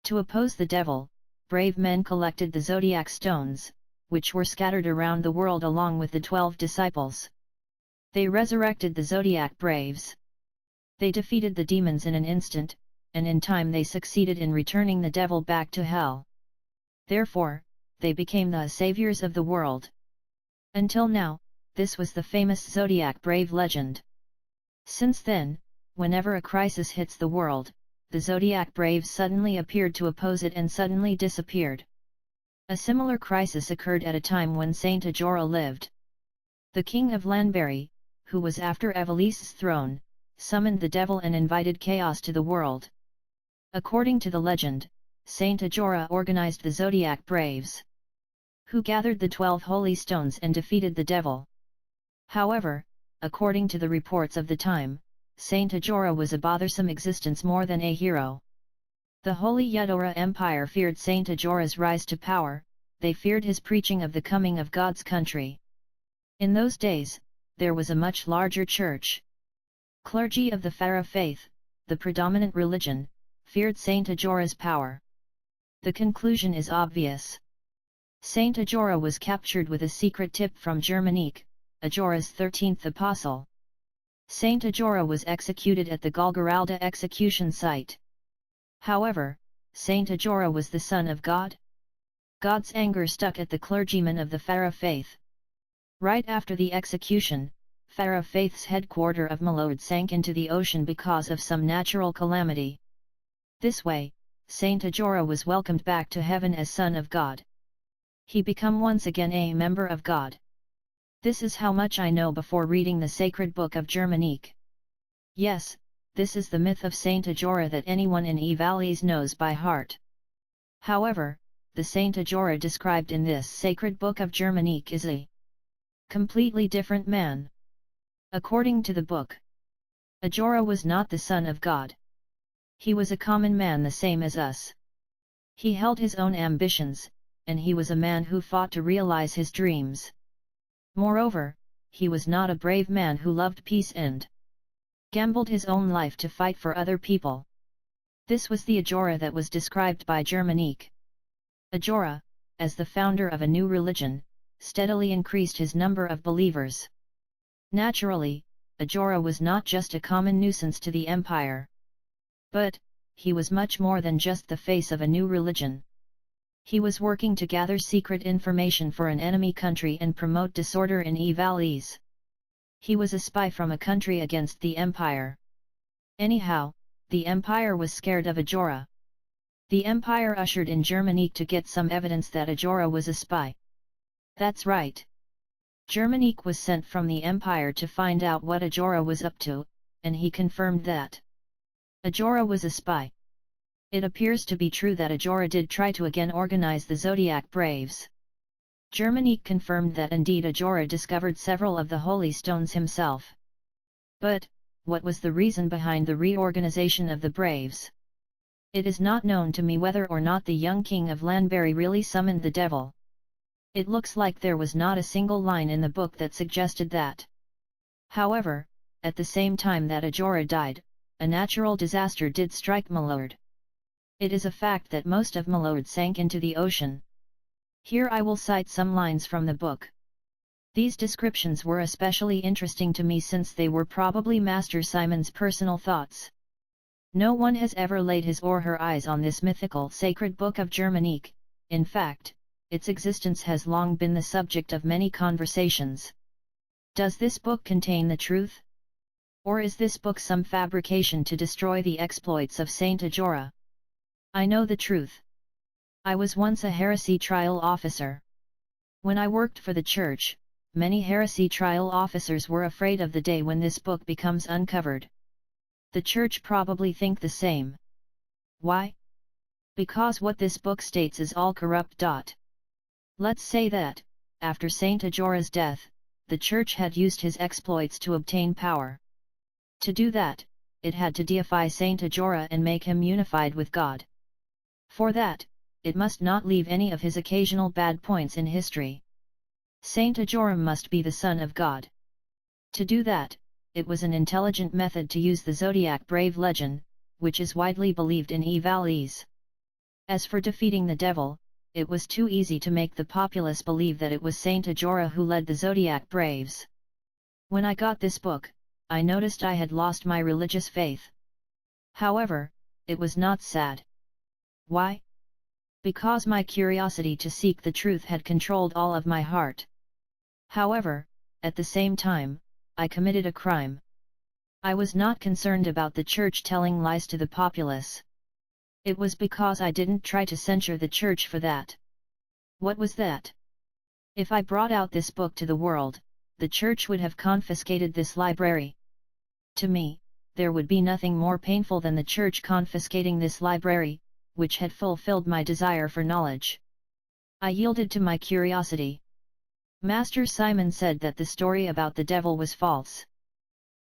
To oppose the devil, brave men collected the zodiac stones, which were scattered around the world along with the 12 disciples. They resurrected the zodiac braves. They defeated the demons in an instant, and in time they succeeded in returning the devil back to hell. Therefore, they became the saviors of the world. Until now, this was the famous zodiac brave legend. Since then, whenever a crisis hits the world, the zodiac braves suddenly appeared to oppose it and suddenly disappeared. A similar crisis occurred at a time when Saint Ajora lived. The king of Landberry, who was after Evelice's throne, summoned the devil and invited chaos to the world. According to the legend, Saint Ajora organized the zodiac braves, who gathered the 12 holy stones and defeated the devil. However, according to the reports of the time, Saint Ajora was a bothersome existence more than a hero. The Holy Yudora Empire feared Saint Ajora's rise to power, they feared his preaching of the coming of God's country. In those days, there was a much larger church. Clergy of the Pharaoh faith, the predominant religion, feared Saint Ajora's power. The conclusion is obvious. Saint Ajora was captured with a secret tip from Germanique, Ajora's 13th apostle. Saint Ajora was executed at the Golgoralda execution site. However, Saint Ajora was the Son of God. God's anger stuck at the clergymen of the Pharaoh faith. Right after the execution, Pharaoh faith's headquarter of Malod sank into the ocean because of some natural calamity. This way, Saint Ajora was welcomed back to heaven as Son of God. He became once again a member of God. This is how much I know before reading the sacred book of Germanique. Yes, this is the myth of Saint Ajora that anyone in Valleys knows by heart. However, the Saint Ajora described in this sacred book of Germanique is a completely different man. According to the book, Ajora was not the Son of God. He was a common man the same as us. He held his own ambitions, and he was a man who fought to realize his dreams. Moreover, he was not a brave man who loved peace and gambled his own life to fight for other people. This was the Ajora that was described by Germanique. Ajora, as the founder of a new religion, steadily increased his number of believers. Naturally, Ajora was not just a common nuisance to the empire. But, he was much more than just the face of a new religion. He was working to gather secret information for an enemy country and promote disorder in Valleys. He was a spy from a country against the Empire. Anyhow, the Empire was scared of Ajora. The Empire ushered in Germanique to get some evidence that Ajora was a spy. That's right. Germanique was sent from the Empire to find out what Ajora was up to, and he confirmed that Ajora was a spy. It appears to be true that Ajora did try to again organize the Zodiac Braves. Germanique confirmed that indeed Ajora discovered several of the holy stones himself. But, what was the reason behind the reorganization of the Braves? It is not known to me whether or not the young king of Landberry really summoned the devil. It looks like there was not a single line in the book that suggested that. However, at the same time that Ajora died, a natural disaster did strike Malord. It is a fact that most of Malord sank into the ocean. Here I will cite some lines from the book. These descriptions were especially interesting to me since they were probably Master Simon's personal thoughts. No one has ever laid his or her eyes on this mythical sacred book of Germanique. In fact, its existence has long been the subject of many conversations. Does this book contain the truth? Or is this book some fabrication to destroy the exploits of Saint Ajora? I know the truth. I was once a heresy trial officer. When I worked for the church, many heresy trial officers were afraid of the day when this book becomes uncovered. The church probably think the same. Why? Because what this book states is all corrupt. Let's say that, after Saint Ajora's death, the church had used his exploits to obtain power. To do that, it had to deify Saint Ajora and make him unified with God. For that, it must not leave any of his occasional bad points in history. Saint Ajora must be the son of God. To do that, it was an intelligent method to use the Zodiac Brave legend, which is widely believed in Valise. As for defeating the devil, it was too easy to make the populace believe that it was Saint Ajora who led the Zodiac Braves. When I got this book, I noticed I had lost my religious faith. However, it was not sad. Why? Because my curiosity to seek the truth had controlled all of my heart. However, at the same time, I committed a crime. I was not concerned about the church telling lies to the populace. It was because I didn't try to censure the church for that. What was that? If I brought out this book to the world, the church would have confiscated this library. To me, there would be nothing more painful than the church confiscating this library, which had fulfilled my desire for knowledge. I yielded to my curiosity. Master Simon said that the story about the devil was false.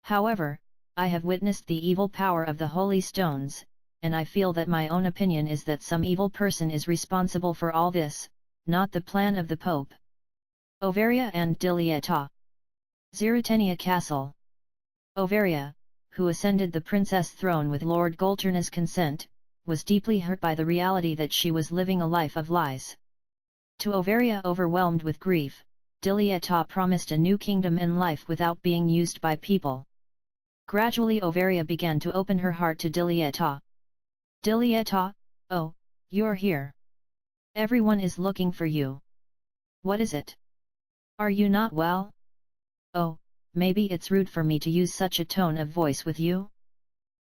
However, I have witnessed the evil power of the holy stones, and I feel that my own opinion is that some evil person is responsible for all this, not the plan of the Pope. Overia and Dilieta. Zerutenia Castle. Overia, who ascended the princess throne with Lord Golterna's consent, was deeply hurt by the reality that she was living a life of lies. To Overia, overwhelmed with grief, Dilieta promised a new kingdom in life without being used by people. Gradually Overia began to open her heart to Dilieta. Dilieta, oh, you're here. Everyone is looking for you. What is it? Are you not well? Oh, maybe it's rude for me to use such a tone of voice with you?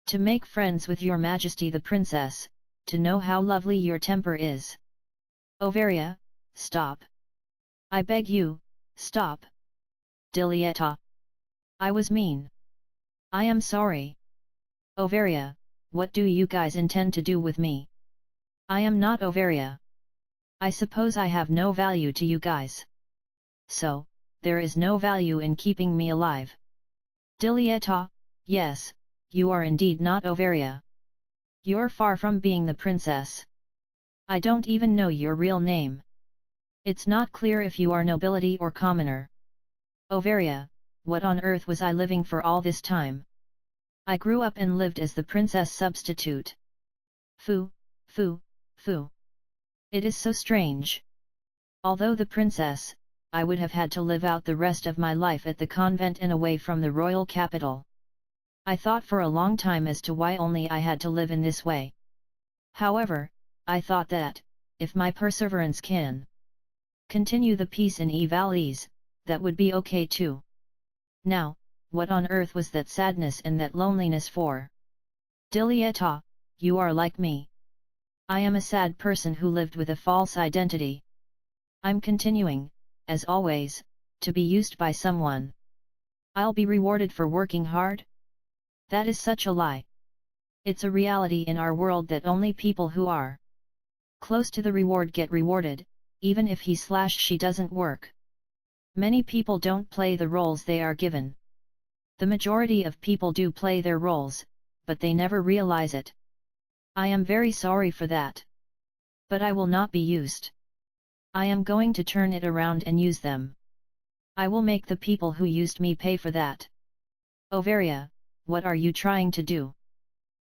To make friends with your majesty the princess, to know how lovely your temper is. Overia, stop. I beg you, stop. Dilieta. I was mean. I am sorry. Overia, what do you guys intend to do with me? I am not Overia. I suppose I have no value to you guys. So, there is no value in keeping me alive. Dilieta, yes, you are indeed not Overia. You're far from being the princess. I don't even know your real name. It's not clear if you are nobility or commoner. Overia, what on earth was I living for all this time? I grew up and lived as the princess substitute. Foo, foo, foo. It is so strange. Although the princess, I would have had to live out the rest of my life at the convent and away from the royal capital. I thought for a long time as to why only I had to live in this way. However, I thought that, if my perseverance can continue the peace in Valise, that would be okay too. Now, what on earth was that sadness and that loneliness for? Dilieta, you are like me. I am a sad person who lived with a false identity. I'm continuing, as always, to be used by someone. I'll be rewarded for working hard? That is such a lie. It's a reality in our world that only people who are close to the reward get rewarded, even if he/she doesn't work. Many people don't play the roles they are given. The majority of people do play their roles, but they never realize it. I am very sorry for that. But I will not be used. I am going to turn it around and use them. I will make the people who used me pay for that. Ovaria, what are you trying to do?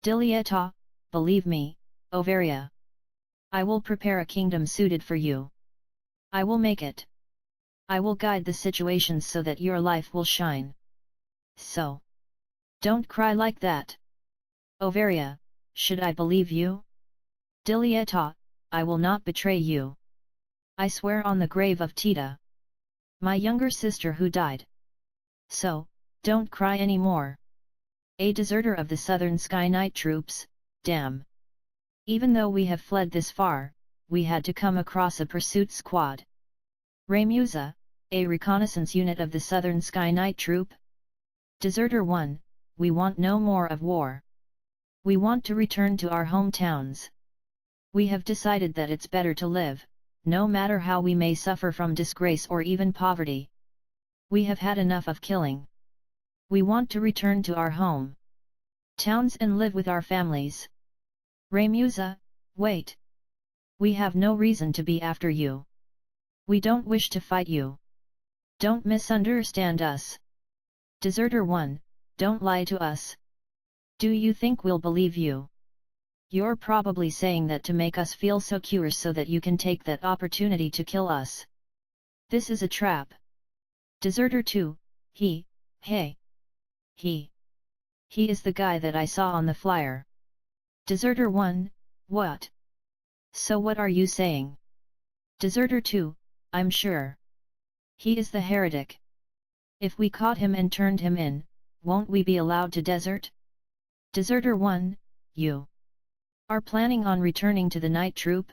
Dilieta, believe me, Ovaria. I will prepare a kingdom suited for you. I will make it. I will guide the situations so that your life will shine. So. Don't cry like that. Ovaria, should I believe you? Dilieta, I will not betray you. I swear on the grave of Tita, my younger sister who died. So, don't cry anymore. A deserter of the Southern Sky Night troops, damn. Even though we have fled this far, we had to come across a pursuit squad. Raymusa, a reconnaissance unit of the Southern Sky Night troop. Deserter 1, we want no more of war. We want to return to our hometowns. We have decided that it's better to live, no matter how we may suffer from disgrace or even poverty. We have had enough of killing. We want to return to our home towns and live with our families. Raymusa, wait. We have no reason to be after you. We don't wish to fight you. Don't misunderstand us. Deserter 1, don't lie to us. Do you think we'll believe you? You're probably saying that to make us feel secure so that you can take that opportunity to kill us. This is a trap. Deserter 2, he is the guy that I saw on the flyer. Deserter 1, what? So what are you saying? Deserter 2, I'm sure. He is the heretic. If we caught him and turned him in, won't we be allowed to desert? Deserter 1, you are planning on returning to the night troop?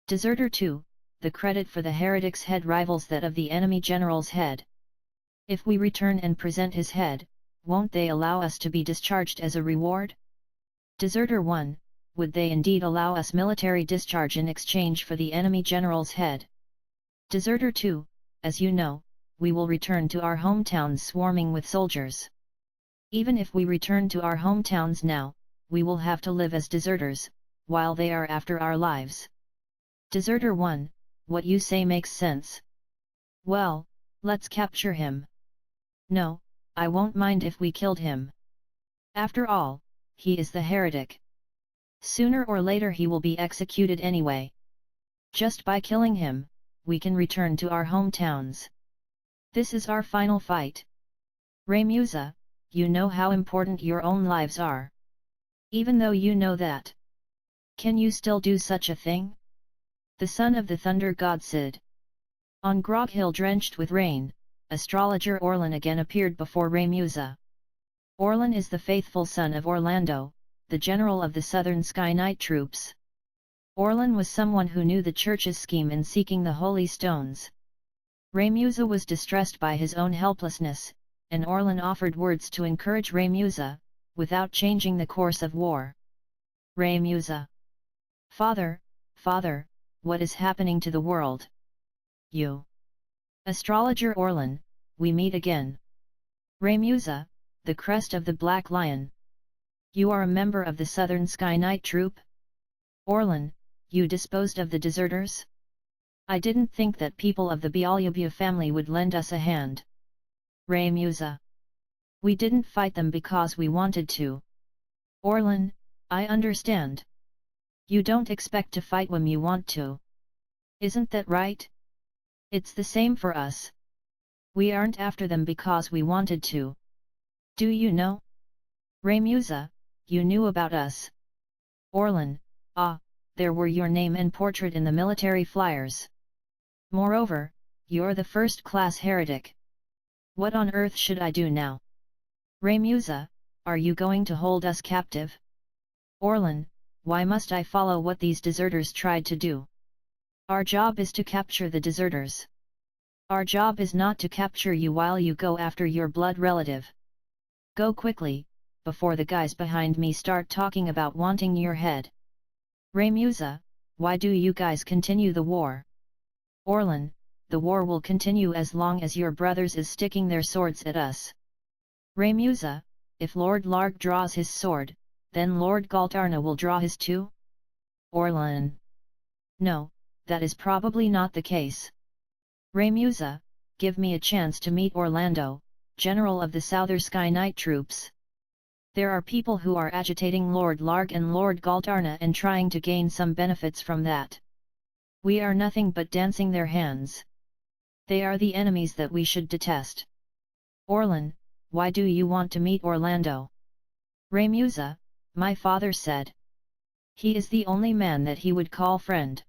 Deserter 2, the credit for the heretic's head rivals that of the enemy general's head. If we return and present his head, won't they allow us to be discharged as a reward? Deserter 1, would they indeed allow us military discharge in exchange for the enemy general's head? Deserter 2, as you know, we will return to our hometowns swarming with soldiers. Even if we return to our hometowns now, we will have to live as deserters, while they are after our lives. Deserter 1, what you say makes sense. Well, let's capture him. No, I won't mind if we killed him. After all, he is the heretic. Sooner or later he will be executed anyway. Just by killing him, we can return to our hometowns. This is our final fight. Raymusa, you know how important your own lives are. Even though you know that, can you still do such a thing? The son of the thunder god Sid. On Grog Hill drenched with rain, astrologer Orlan again appeared before Raymusa. Orlan is the faithful son of Orlando, the general of the Southern Sky Night troops. Orlan was someone who knew the church's scheme in seeking the holy stones. Raymusa was distressed by his own helplessness, and Orlan offered words to encourage Raymusa, without changing the course of war. Raymusa. Father, what is happening to the world? You. Astrologer Orlan, we meet again. Raymusa, the crest of the Black Lion. You are a member of the Southern Sky Night troop? Orlan, you disposed of the deserters? I didn't think that people of the Audiobook family would lend us a hand. Raymusa. We didn't fight them because we wanted to. Orlan, I understand. You don't expect to fight when you want to. Isn't that right? It's the same for us. We aren't after them because we wanted to. Do you know? Raymusa, you knew about us. Orlan, there were your name and portrait in the military flyers. Moreover, you're the first-class heretic. What on earth should I do now? Raymusa, are you going to hold us captive? Orlan, why must I follow what these deserters tried to do? Our job is to capture the deserters. Our job is not to capture you while you go after your blood relative. Go quickly, before the guys behind me start talking about wanting your head. Raymusa, why do you guys continue the war? Orlan, the war will continue as long as your brothers is sticking their swords at us. Raymusa, if Lord Larg draws his sword, then Lord Galtarna will draw his too? Orlan. No, that is probably not the case. Raymusa, give me a chance to meet Orlando, General of the Souther Sky Knight troops. There are people who are agitating Lord Larg and Lord Galtarna and trying to gain some benefits from that. We are nothing but dancing their hands. They are the enemies that we should detest. Orlan, why do you want to meet Orlando? Raymusa, my father said. He is the only man that he would call friend.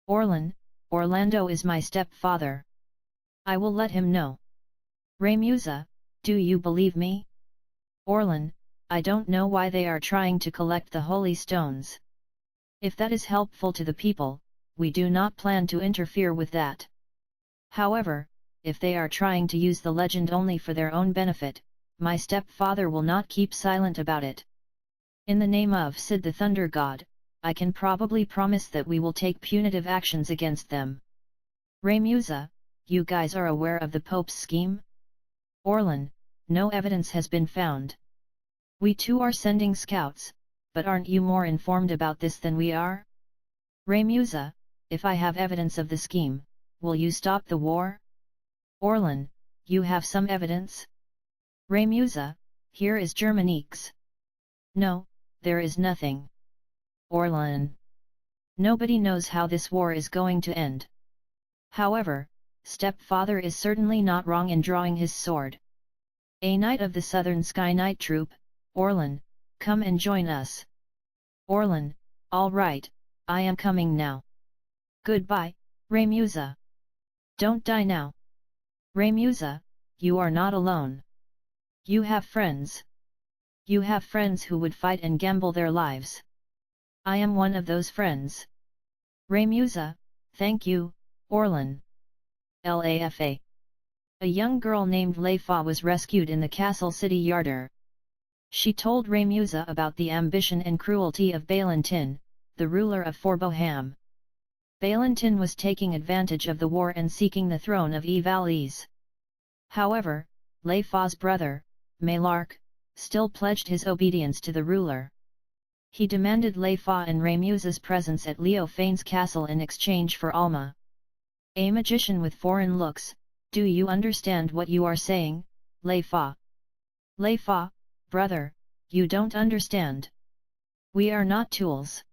Orlan, Orlando is my stepfather. I will let him know. Raymusa, do you believe me? Orlan, I don't know why they are trying to collect the holy stones. If that is helpful to the people, we do not plan to interfere with that. However, if they are trying to use the legend only for their own benefit, my stepfather will not keep silent about it. In the name of Sid the Thunder God, I can probably promise that we will take punitive actions against them. Raymusa, you guys are aware of the Pope's scheme? Orlan, no evidence has been found. We too are sending scouts, but aren't you more informed about this than we are? Raymusa, if I have evidence of the scheme, will you stop the war? Orlan, you have some evidence? Raymusa, here is Germanique's. No, there is nothing. Orlan. Nobody knows how this war is going to end. However, stepfather is certainly not wrong in drawing his sword. A knight of the Southern Sky Knight troop, Orlan, come and join us. Orlan, all right, I am coming now. Goodbye, Raymusa. Don't die now. Raymusa, you are not alone. You have friends. You have friends who would fight and gamble their lives. I am one of those friends. Raymusa, thank you, Orlan. Lafa. A young girl named Leifa was rescued in the castle city yarder. She told Raymusa about the ambition and cruelty of Balantin, the ruler of Forboham. Balantin was taking advantage of the war and seeking the throne of Evalese. However, Leifa's brother, Malark, still pledged his obedience to the ruler. He demanded Leifa and Raymusa's presence at Leofane's castle in exchange for Alma. A magician with foreign looks, do you understand what you are saying, Leifa? Leifa, brother, you don't understand. We are not tools.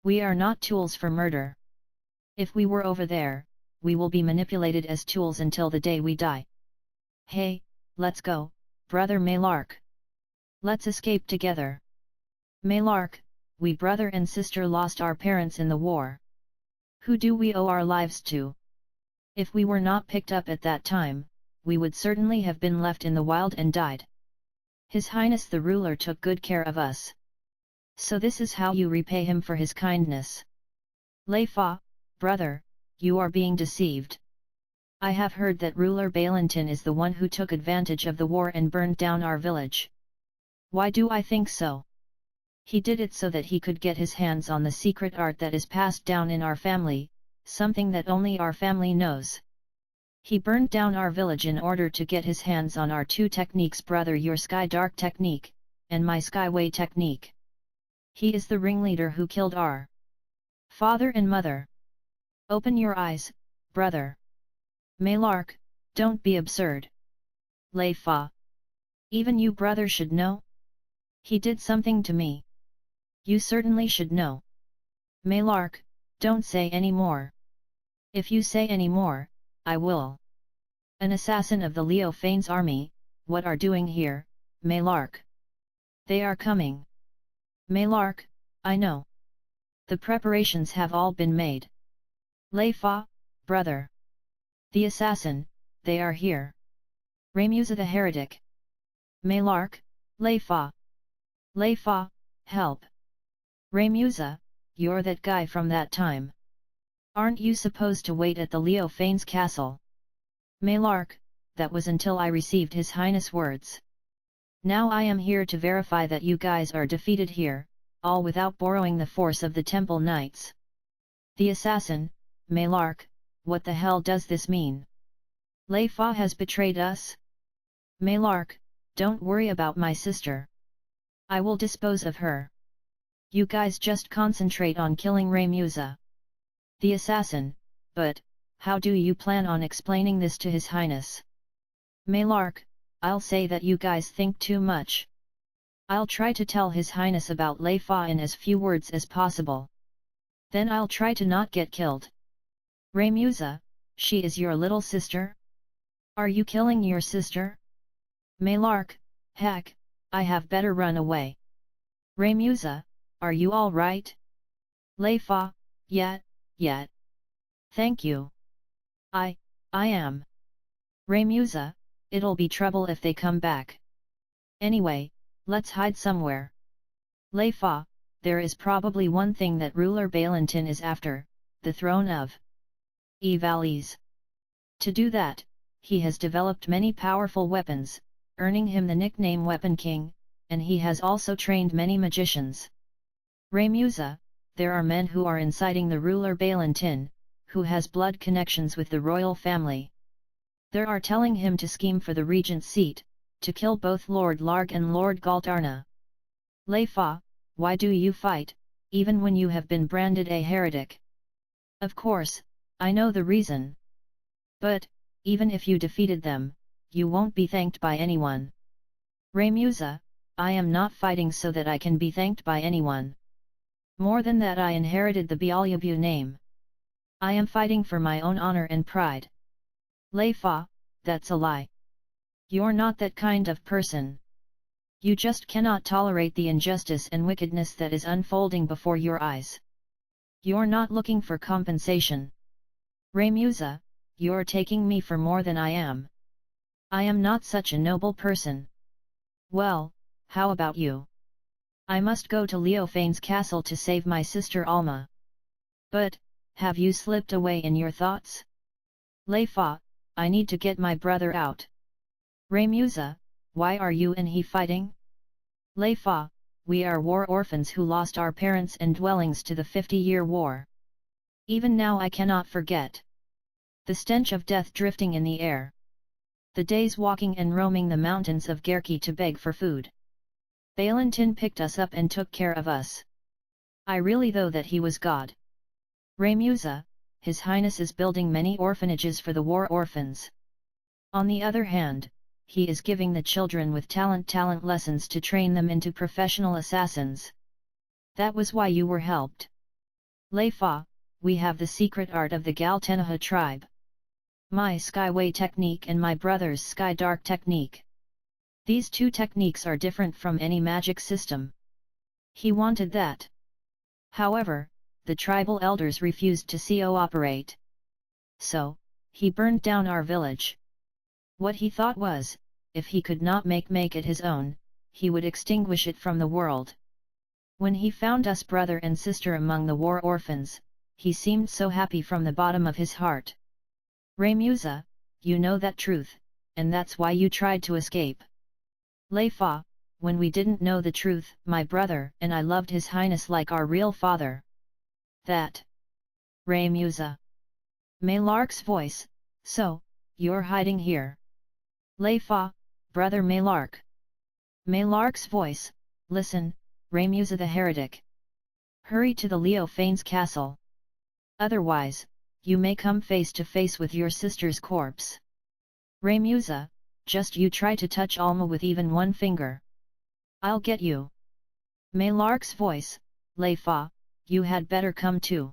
We are not tools for murder. If we were over there, we will be manipulated as tools until the day we die. Hey, let's go, brother Malark. Let's escape together. Malark, we brother and sister lost our parents in the war. Who do we owe our lives to? If we were not picked up at that time, we would certainly have been left in the wild and died. His Highness the ruler took good care of us. So this is how you repay him for his kindness. Leifa, brother, you are being deceived. I have heard that ruler Balantin is the one who took advantage of the war and burned down our village. Why do I think so? He did it so that he could get his hands on the secret art that is passed down in our family, something that only our family knows. He burned down our village in order to get his hands on our two techniques, brother, your Sky Dark technique, and my Skyway technique. He is the ringleader who killed our father and mother. Open your eyes, brother. Malark, don't be absurd. Leifa. Even you, brother, should know? He did something to me. You certainly should know. Malark, don't say any more. If you say any more, I will. An assassin of the Leofane's army, what are doing here, Malark? They are coming. Malark, I know. The preparations have all been made. Leifa, brother. The assassin, they are here. Remusa the heretic. Malark, Lei Fa. Lei Fa, help. Remusa, you're that guy from that time. Aren't you supposed to wait at the Leo Fane's castle? Malark, that was until I received His Highness' words. Now I am here to verify that you guys are defeated here, all without borrowing the force of the Temple Knights. The assassin, Malark, what the hell does this mean? Lei Fa has betrayed us? Malark, don't worry about my sister. I will dispose of her. You guys just concentrate on killing Remusa. The assassin, but, how do you plan on explaining this to His Highness? Malark, I'll say that you guys think too much. I'll try to tell His Highness about Lei Fa in as few words as possible. Then I'll try to not get killed. Remusa, she is your little sister? Are you killing your sister? Malark, heck, I have better run away. Remusa, are you all right? Lei Fa, yet. Thank you. I am. Remusa, it'll be trouble if they come back. Anyway, let's hide somewhere. Lei Fa, there is probably one thing that ruler Balantin is after, the throne of Valles. To do that, he has developed many powerful weapons, earning him the nickname Weapon King, and he has also trained many magicians. Remusa, there are men who are inciting the ruler Balantin, who has blood connections with the royal family. They are telling him to scheme for the regent's seat, to kill both Lord Larg and Lord Galdarna. Lei Fa, why do you fight, even when you have been branded a heretic? Of course, I know the reason. But, even if you defeated them, you won't be thanked by anyone. Remusa, I am not fighting so that I can be thanked by anyone. More than that, I inherited the Bialyabu name. I am fighting for my own honor and pride. Lei Fa, that's a lie. You're not that kind of person. You just cannot tolerate the injustice and wickedness that is unfolding before your eyes. You're not looking for compensation. Remusa, you're taking me for more than I am. I am not such a noble person. Well, how about you? I must go to Leofane's castle to save my sister Alma. But, have you slipped away in your thoughts? Lei Fa, I need to get my brother out. Remusa, why are you and he fighting? Lei Fa, we are war orphans who lost our parents and dwellings to the 50-year war. Even now I cannot forget. The stench of death drifting in the air. The days walking and roaming the mountains of Gerki to beg for food. Balantin picked us up and took care of us. I really thought that he was God. Remusa, His Highness is building many orphanages for the war orphans. On the other hand, he is giving the children with talent lessons to train them into professional assassins. That was why you were helped. Lei Fa, we have the secret art of the Galtenaha tribe. My Skyway technique and my brother's Sky Dark technique. These two techniques are different from any magic system. He wanted that. However, the tribal elders refused to cooperate. So, he burned down our village. What he thought was, if he could not make it his own, he would extinguish it from the world. When he found us brother and sister among the war orphans, he seemed so happy from the bottom of his heart. Remusa, you know that truth, and that's why you tried to escape. Lei Fa, when we didn't know the truth, my brother and I loved His Highness like our real father. That. Remusa. Malark's voice, so, you're hiding here. Lei Fa, brother Malark. Malark's voice, listen, Remusa the heretic. Hurry to the Leofane's castle. Otherwise, you may come face to face with your sister's corpse. Remusa, just you try to touch Alma with even one finger. I'll get you. Malark's voice, Lei Fa, you had better come too.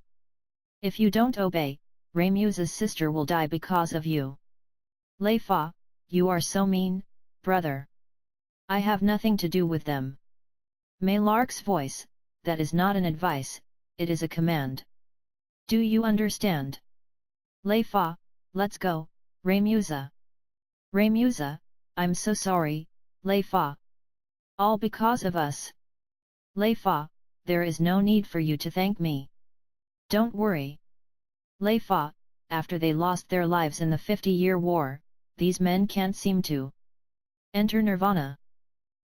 If you don't obey, Remusa's sister will die because of you. Lei Fa, you are so mean, brother. I have nothing to do with them. Malark's voice, that is not an advice, it is a command. Do you understand? Lei Fa, let's go, Remusa. Remusa, I'm so sorry, Lei Fa. All because of us. Lei Fa, there is no need for you to thank me. Don't worry. Lei Fa, after they lost their lives in the 50-year war, these men can't seem to enter nirvana.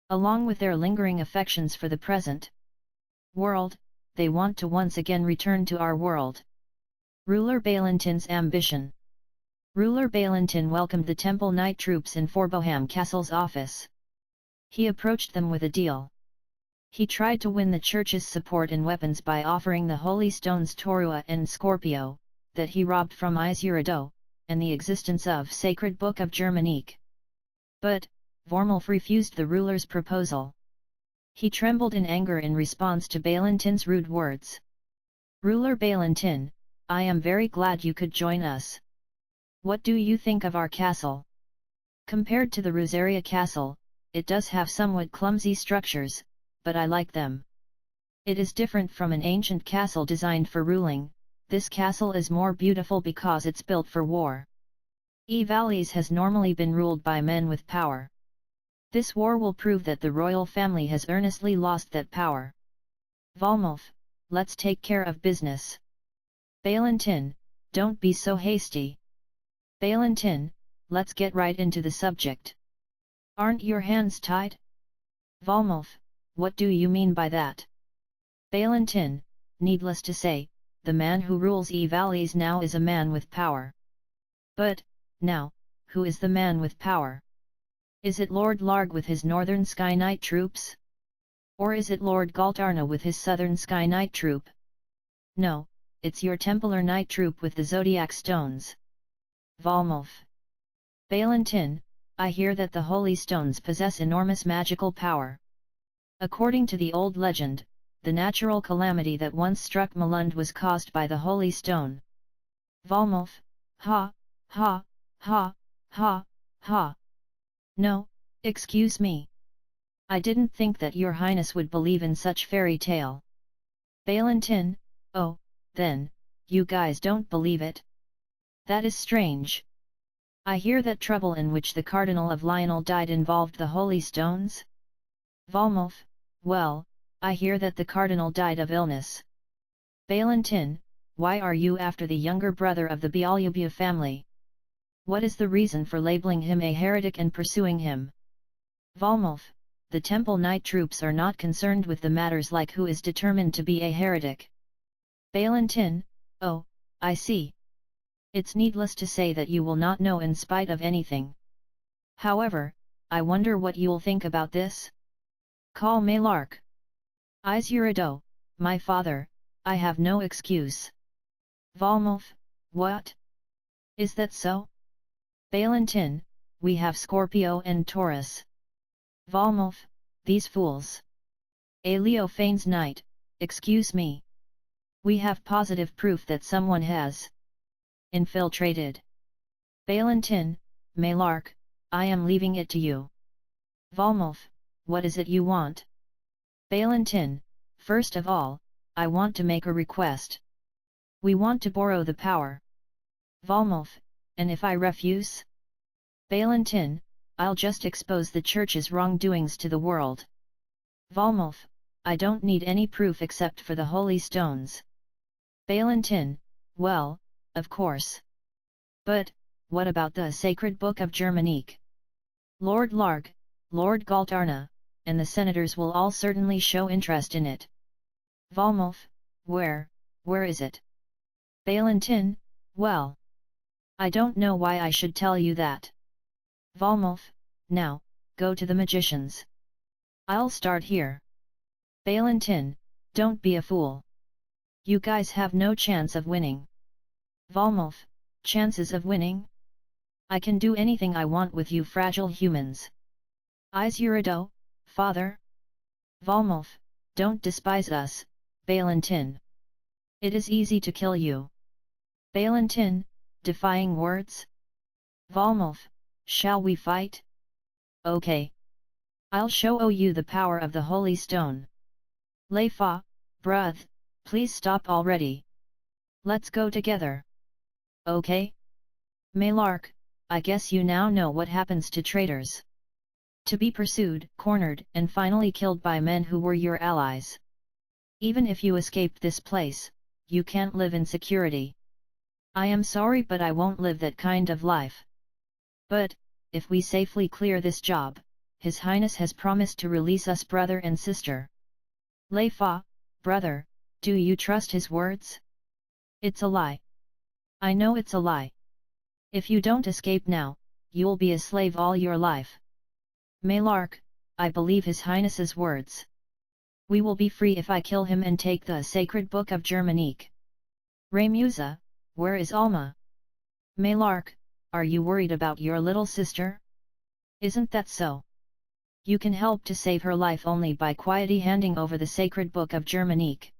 Along with their lingering affections for the present world, they want to once again return to our world. Ruler Balantin's ambition. Ruler Balantin welcomed the Temple Knight troops in Forboham Castle's office. He approached them with a deal. He tried to win the church's support in weapons by offering the holy stones Torua and Scorpio, that he robbed from Isurado, and the existence of Sacred Book of Germanique. But, Vormulf refused the ruler's proposal. He trembled in anger in response to Balantin's rude words. Ruler Balantin, I am very glad you could join us. What do you think of our castle? Compared to the Rosaria castle, it does have somewhat clumsy structures, but I like them. It is different from an ancient castle designed for ruling. This castle is more beautiful because it's built for war. Valleys has normally been ruled by men with power. This war will prove that the royal family has earnestly lost that power. Vormulf, let's take care of business. Balantin, don't be so hasty. Balantin, let's get right into the subject. Aren't your hands tied? Vormulf, what do you mean by that? Balantin, needless to say, the man who rules Valleys now is a man with power. But, now, who is the man with power? Is it Lord Larg with his Northern Sky Knight troops? Or is it Lord Galtarna with his Southern Sky Knight troop? No, it's your Templar Knight troop with the Zodiac stones. Vormulf. Balantin, I hear that the holy stones possess enormous magical power. According to the old legend, the natural calamity that once struck Malund was caused by the holy stone. Vormulf, ha, ha, ha, ha, ha. No, excuse me. I didn't think that your highness would believe in such fairy tale. Balantin, oh, then, you guys don't believe it? That is strange. I hear that trouble in which the Cardinal of Lionel died involved the holy stones? Vormulf, well, I hear that the Cardinal died of illness. Balantin, why are you after the younger brother of the Bialyubia family? What is the reason for labeling him a heretic and pursuing him? Vormulf, the Temple Knight troops are not concerned with the matters like who is determined to be a heretic. Balantin, oh, I see. It's needless to say that you will not know in spite of anything. However, I wonder what you'll think about this? Call Malark. Isurado, my father, I have no excuse. Vormulf, what? Is that so? Balantin, we have Scorpio and Taurus. Vormulf, these fools. A Leo feigns night, excuse me. We have positive proof that someone has infiltrated. Balantin, Malark, I am leaving it to you. Vormulf, what is it you want? Balantin, first of all, I want to make a request. We want to borrow the power. Vormulf, and if I refuse? Balantin, I'll just expose the church's wrongdoings to the world. Vormulf, I don't need any proof except for the holy stones. Balantin, well, of course. But, what about the Sacred Book of Germanique? Lord Larg, Lord Galtarna, and the senators will all certainly show interest in it. Vormulf, where is it? Balantin, well, I don't know why I should tell you that. Vormulf, now, go to the magicians. I'll start here. Balantin, don't be a fool. You guys have no chance of winning. Vormulf, chances of winning? I can do anything I want with you fragile humans. Isurado, father? Vormulf, don't despise us, Balantin. It is easy to kill you. Balantin, defying words? Vormulf, shall we fight? Okay. I'll show you the power of the holy stone. Lei Fa, bruh, please stop already. Let's go together. Okay? Malark, I guess you now know what happens to traitors. To be pursued, cornered, and finally killed by men who were your allies. Even if you escaped this place, you can't live in security. I am sorry, but I won't live that kind of life. But, if we safely clear this job, His Highness has promised to release us brother and sister. Lei Fa, brother, do you trust his words? It's a lie. I know it's a lie. If you don't escape now, you'll be a slave all your life. Malark, I believe His Highness's words. We will be free if I kill him and take the sacred book of Germanique. Remusa, where is Alma? Malark, are you worried about your little sister? Isn't that so? You can help to save her life only by quietly handing over the sacred book of Germanique.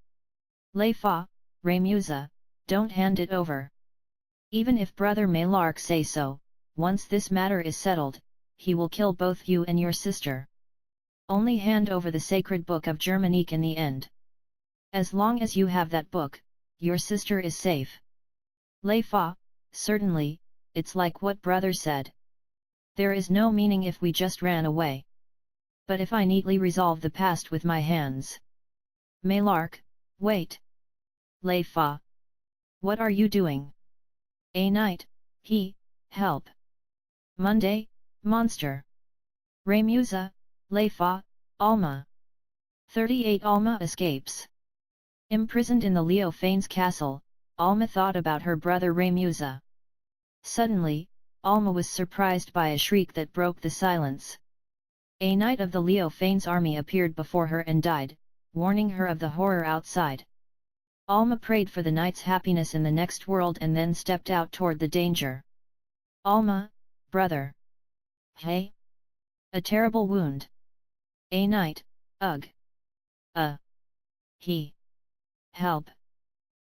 Lei Fa, Remusa, don't hand it over. Even if Brother Malark say so, once this matter is settled, he will kill both you and your sister. Only hand over the sacred book of Germanique in the end. As long as you have that book, your sister is safe. Lei Fa, certainly, it's like what brother said. There is no meaning if we just ran away. But if I neatly resolve the past with my hands. Malark, wait. Lei Fa. What are you doing? A night, help. Monday, monster. Remusa, Lei Fa, Alma. 38 Alma escapes. Imprisoned in the Leo Fane's castle, Alma thought about her brother Remusa. Suddenly, Alma was surprised by a shriek that broke the silence. A knight of the Leo Fane's army appeared before her and died, warning her of the horror outside. Alma prayed for the knight's happiness in the next world and then stepped out toward the danger. Alma, brother. Hey? A terrible wound. A knight, ugh. He. Help.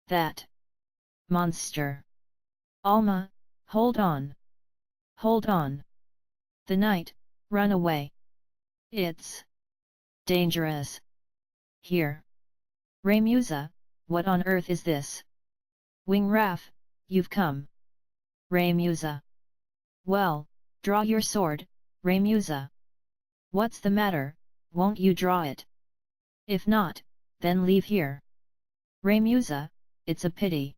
That. Monster. Alma, hold on. Hold on. The knight, run away. It's dangerous. Here. Remusa, what on earth is this? Wingraf, you've come. Remusa. Well, draw your sword, Remusa. What's the matter, won't you draw it? If not, then leave here. Remusa, it's a pity.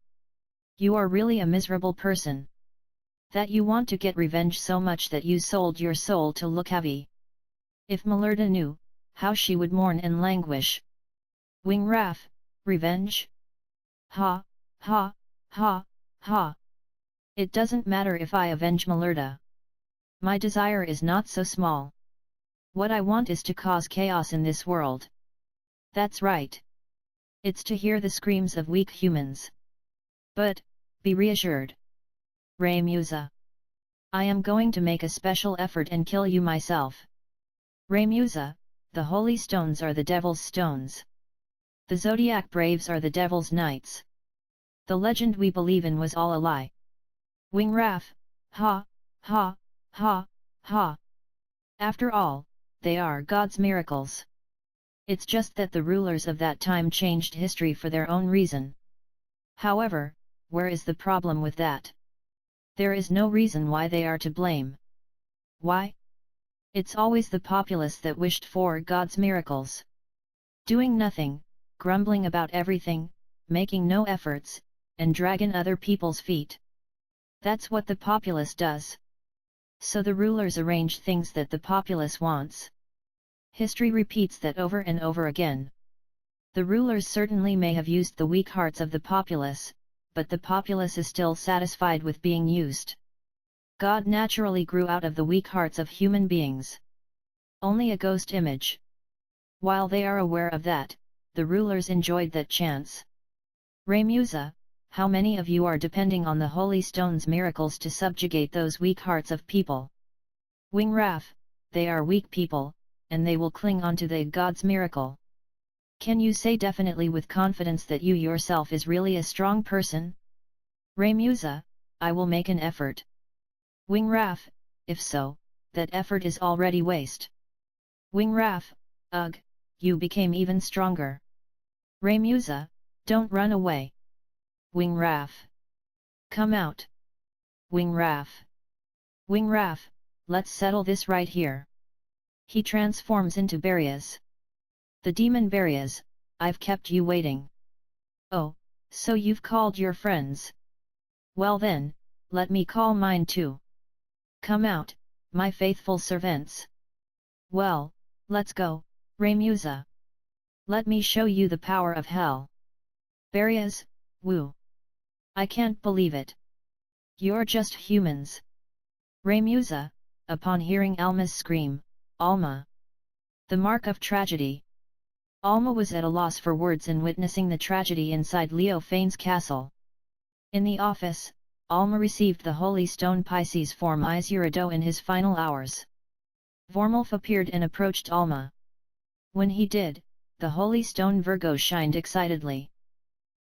You are really a miserable person. That you want to get revenge so much that you sold your soul to look heavy. If Malerda knew, how she would mourn and languish. Wingraf, revenge? Ha, ha, ha, ha. It doesn't matter if I avenge Malerda. My desire is not so small. What I want is to cause chaos in this world. That's right. It's to hear the screams of weak humans. But, be reassured. Remusa. I am going to make a special effort and kill you myself. Remusa, the holy stones are the devil's stones. The Zodiac braves are the devil's knights. The legend we believe in was all a lie. Wingraf, ha, ha, ha, ha. After all, they are God's miracles. It's just that the rulers of that time changed history for their own reason. However, where is the problem with that? There is no reason why they are to blame. Why? It's always the populace that wished for God's miracles. Doing nothing, grumbling about everything, making no efforts, and dragging other people's feet. That's what the populace does. So the rulers arrange things that the populace wants. History repeats that over and over again. The rulers certainly may have used the weak hearts of the populace, but the populace is still satisfied with being used. God naturally grew out of the weak hearts of human beings. Only a ghost image. While they are aware of that, the rulers enjoyed that chance. Remusa, how many of you are depending on the holy stone's miracles to subjugate those weak hearts of people? Wingraf, they are weak people, and they will cling onto the God's miracle. Can you say definitely with confidence that you yourself is really a strong person? Remusa, I will make an effort. Wingraf, if so, that effort is already waste. Wingraf, ugh, you became even stronger. Remusa, don't run away. Wingraf. Come out. Wingraf. Wingraf, let's settle this right here. He transforms into Varias. The demon Varias, I've kept you waiting. Oh, so you've called your friends. Well then, let me call mine too. Come out, my faithful servants. Well, let's go, Remusa. Let me show you the power of hell. Varias, woo. I can't believe it. You're just humans. Remusa, upon hearing Alma's scream, Alma. The mark of tragedy. Alma was at a loss for words in witnessing the tragedy inside Leo Fane's castle. In the office, Alma received the Holy Stone Pisces form Isurado in his final hours. Vormulf appeared and approached Alma. When he did, the Holy Stone Virgo shined excitedly.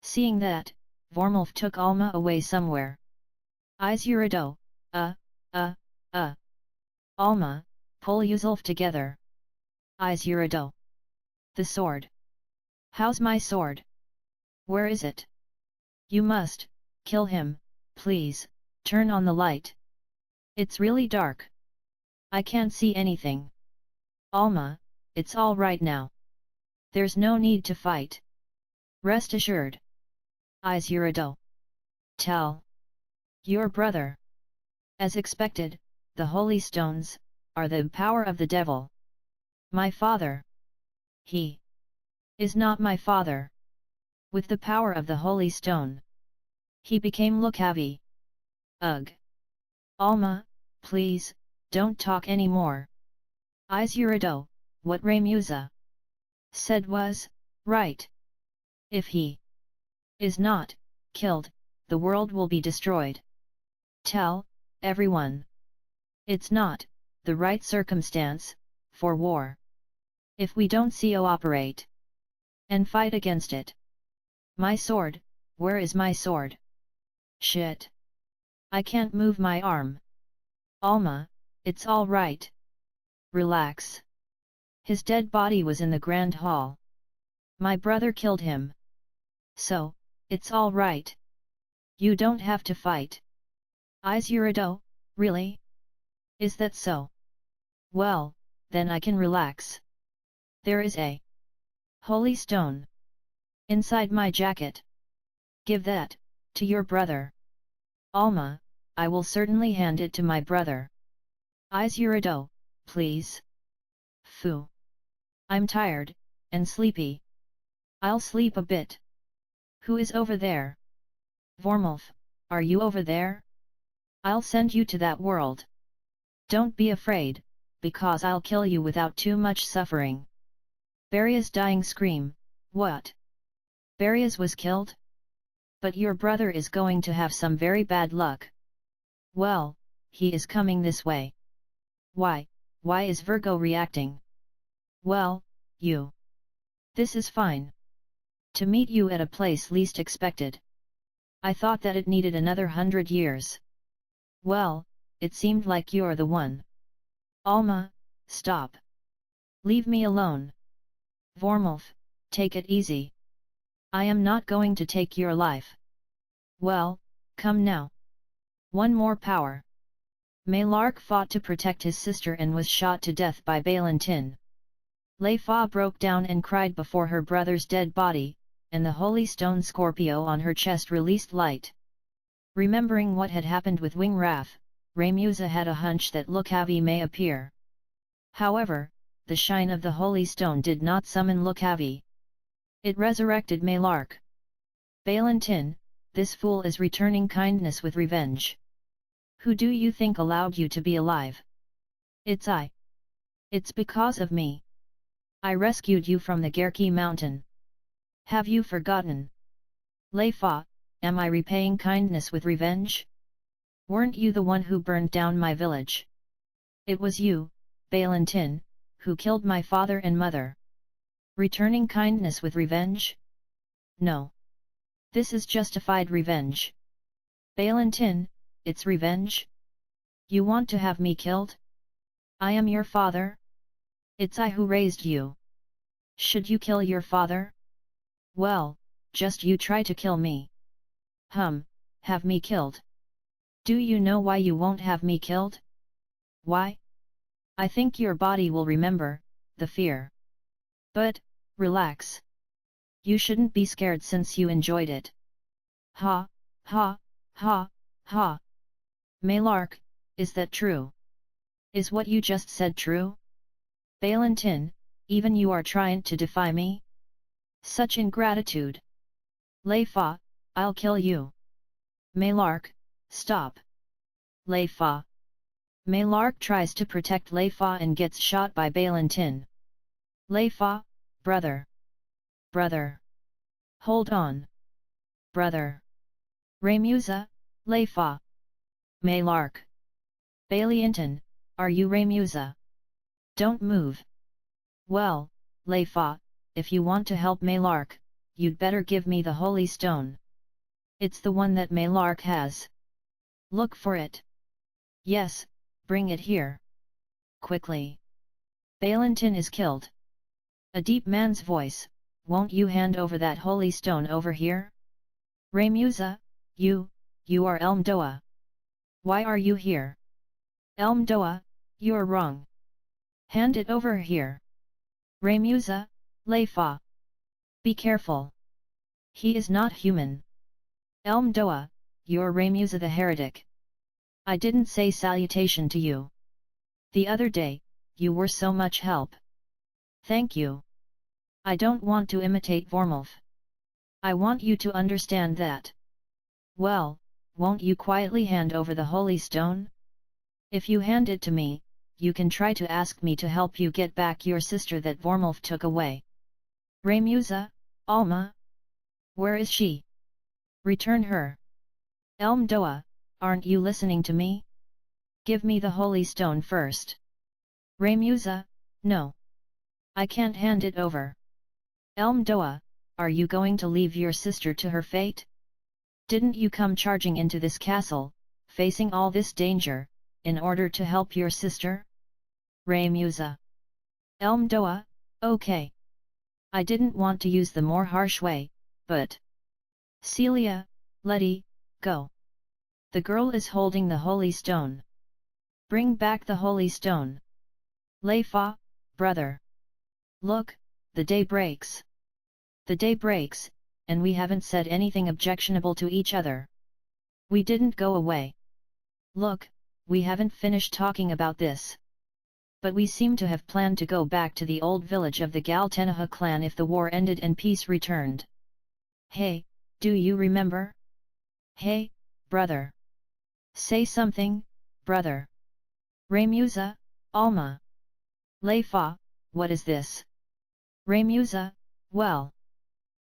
Seeing that, Vormulf took Alma away somewhere. Isurado, Alma, pull Yuzulf together. Isurado. The sword. How's my sword? Where is it? You must, kill him, please, turn on the light. It's really dark. I can't see anything. Alma, it's all right now. There's no need to fight. Rest assured. Isurado. Tell your brother. As expected, the holy stones are the power of the devil. My father. He is not my father. With the power of the holy stone, he became Lucavi. Ugh. Alma, please, don't talk anymore. Isurado, what Remusa said was right. If he is not killed, the world will be destroyed. Tell everyone. It's not the right circumstance for war. If we don't cooperate and fight against it. My sword, where is my sword? Shit. I can't move my arm. Alma, it's all right. Relax. His dead body was in the grand hall. My brother killed him. So, it's all right. You don't have to fight. Isurado, really? Is that so? Well, then I can relax. There is a holy stone inside my jacket. Give that to your brother. Alma, I will certainly hand it to my brother. Isurado, please. Phew. I'm tired and sleepy. I'll sleep a bit. Who is over there? Vormulf, are you over there? I'll send you to that world. Don't be afraid, because I'll kill you without too much suffering. Varia's dying scream, what? Varias was killed? But your brother is going to have some very bad luck. Well, he is coming this way. Why is Virgo reacting? Well, you. This is fine. To meet you at a place least expected. I thought that it needed another 100 years. Well, it seemed like you're the one. Alma, stop. Leave me alone. Vormulf, take it easy. I am not going to take your life. Well, come now. One more power. Malark fought to protect his sister and was shot to death by Balantin. Leifa broke down and cried before her brother's dead body, and the holy stone Scorpio on her chest released light. Remembering what had happened with Wingrath, Remusa had a hunch that Lucavi may appear. However, the shine of the holy stone did not summon Lucavi. It resurrected Malark. Balantin, this fool is returning kindness with revenge. Who do you think allowed you to be alive? It's I. It's because of me. I rescued you from the Gerki mountain. Have you forgotten? Leifa, am I repaying kindness with revenge? Weren't you the one who burned down my village? It was you, Balantin, who killed my father and mother. Returning kindness with revenge? No. This is justified revenge. Balantin, it's revenge? You want to have me killed? I am your father? It's I who raised you. Should you kill your father? Well, just you try to kill me. Have me killed. Do you know why you won't have me killed? Why? I think your body will remember the fear. But, relax. You shouldn't be scared since you enjoyed it. Ha, ha, ha, ha. Malark, is that true? Is what you just said true? Valentin, even you are trying to defy me? Such ingratitude. Lei Fa, I'll kill you. Malark, stop. Lei Fa. Malark tries to protect Lei Fa and gets shot by Valentin. Lei Fa, brother. Brother. Hold on. Brother. Remusa, Lei Fa. Malark. Valentin, are you Remusa? Don't move. Well, Lei Fa, if you want to help Malark, you'd better give me the holy stone. It's the one that Malark has. Look for it. Yes, bring it here. Quickly. Valentin is killed. A deep man's voice, won't you hand over that holy stone over here? Remusa, you are Elmdoa. Why are you here? Elmdoa, you're wrong. Hand it over here. Remusa, Lei Fa. Be careful. He is not human. Elmdoa, you're Remusa the heretic. I didn't say salutation to you. The other day, you were so much help. Thank you. I don't want to imitate Vormulf. I want you to understand that. Well, won't you quietly hand over the holy stone? If you hand it to me, you can try to ask me to help you get back your sister that Vormulf took away. Remusa, Alma? Where is she? Return her. Elmdoa, aren't you listening to me? Give me the holy stone first. Remusa, no. I can't hand it over. Elmdoa, are you going to leave your sister to her fate? Didn't you come charging into this castle, facing all this danger, in order to help your sister? Remusa. Elmdoa, okay. I didn't want to use the more harsh way, but... Celia, Letty, go. The girl is holding the holy stone. Bring back the holy stone. Lei Fa, brother. Look, the day breaks. The day breaks, and we haven't said anything objectionable to each other. We didn't go away. Look, we haven't finished talking about this. But we seem to have planned to go back to the old village of the Galtenaha clan if the war ended and peace returned. Hey, do you remember? Hey, brother. Say something, brother. Remusa, Alma. Lei Fa, what is this? Remusa, well.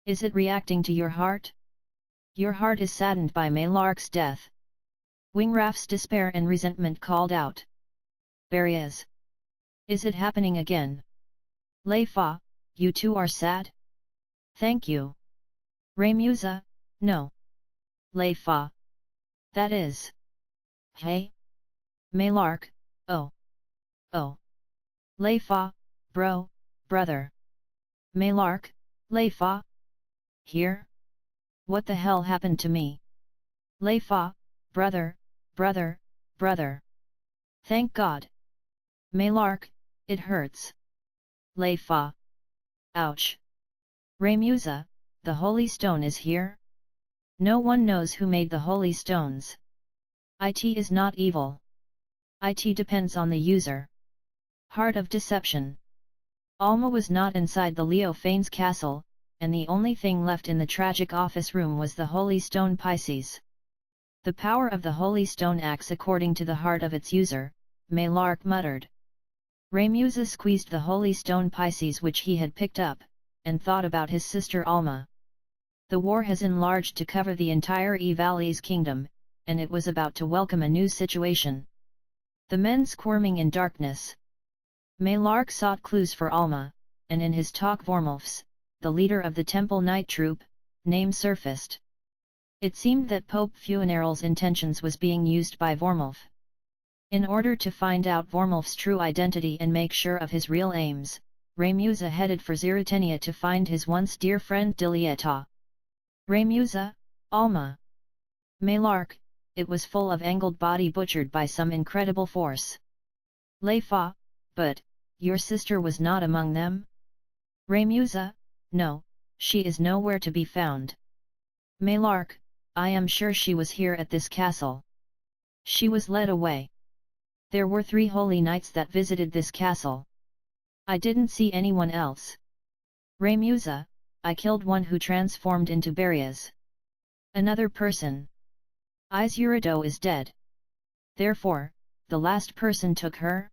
Is it reacting to your heart? Your heart is saddened by Malark's death. Wingraf's despair and resentment called out. Berias. Is it happening again? Lei Fa, you too are sad? Thank you. Remusa, no. Lei Fa. That is. Hey? Malark, oh. Oh. Lei Fa, brother. Malark, Lei Fa? Here? What the hell happened to me? Lei Fa, brother. Thank God. Malark, it hurts. Lei Fa. Ouch. Remusa, the holy stone is here? No one knows who made the holy stones. It is not evil. It depends on the user. Heart of deception. Alma was not inside the Leo Fane's castle, and the only thing left in the tragic office room was the holy stone Pisces. The power of the holy stone acts according to the heart of its user, Malark muttered. Remusa squeezed the holy stone Pisces which he had picked up, and thought about his sister Alma. The war has enlarged to cover the entire Valley's kingdom, and it was about to welcome a new situation. The men squirming in darkness. Malark sought clues for Alma, and in his talk Vormulf's, the leader of the Temple Knight troop, name surfaced. It seemed that Pope Funeral's intentions was being used by Vormulf. In order to find out Vormulf's true identity and make sure of his real aims, Remusa headed for Zerutenia to find his once dear friend Dilieta. Remusa, Alma. Malark, it was full of angled body butchered by some incredible force. Lei Fa, But, your sister was not among them? Remusa, no, she is nowhere to be found. Malark, I am sure she was here at this castle. She was led away. There were 3 holy knights that visited this castle. I didn't see anyone else. Remusa, I killed one who transformed into Barias. Another person. Izurido is dead. Therefore, the last person took her?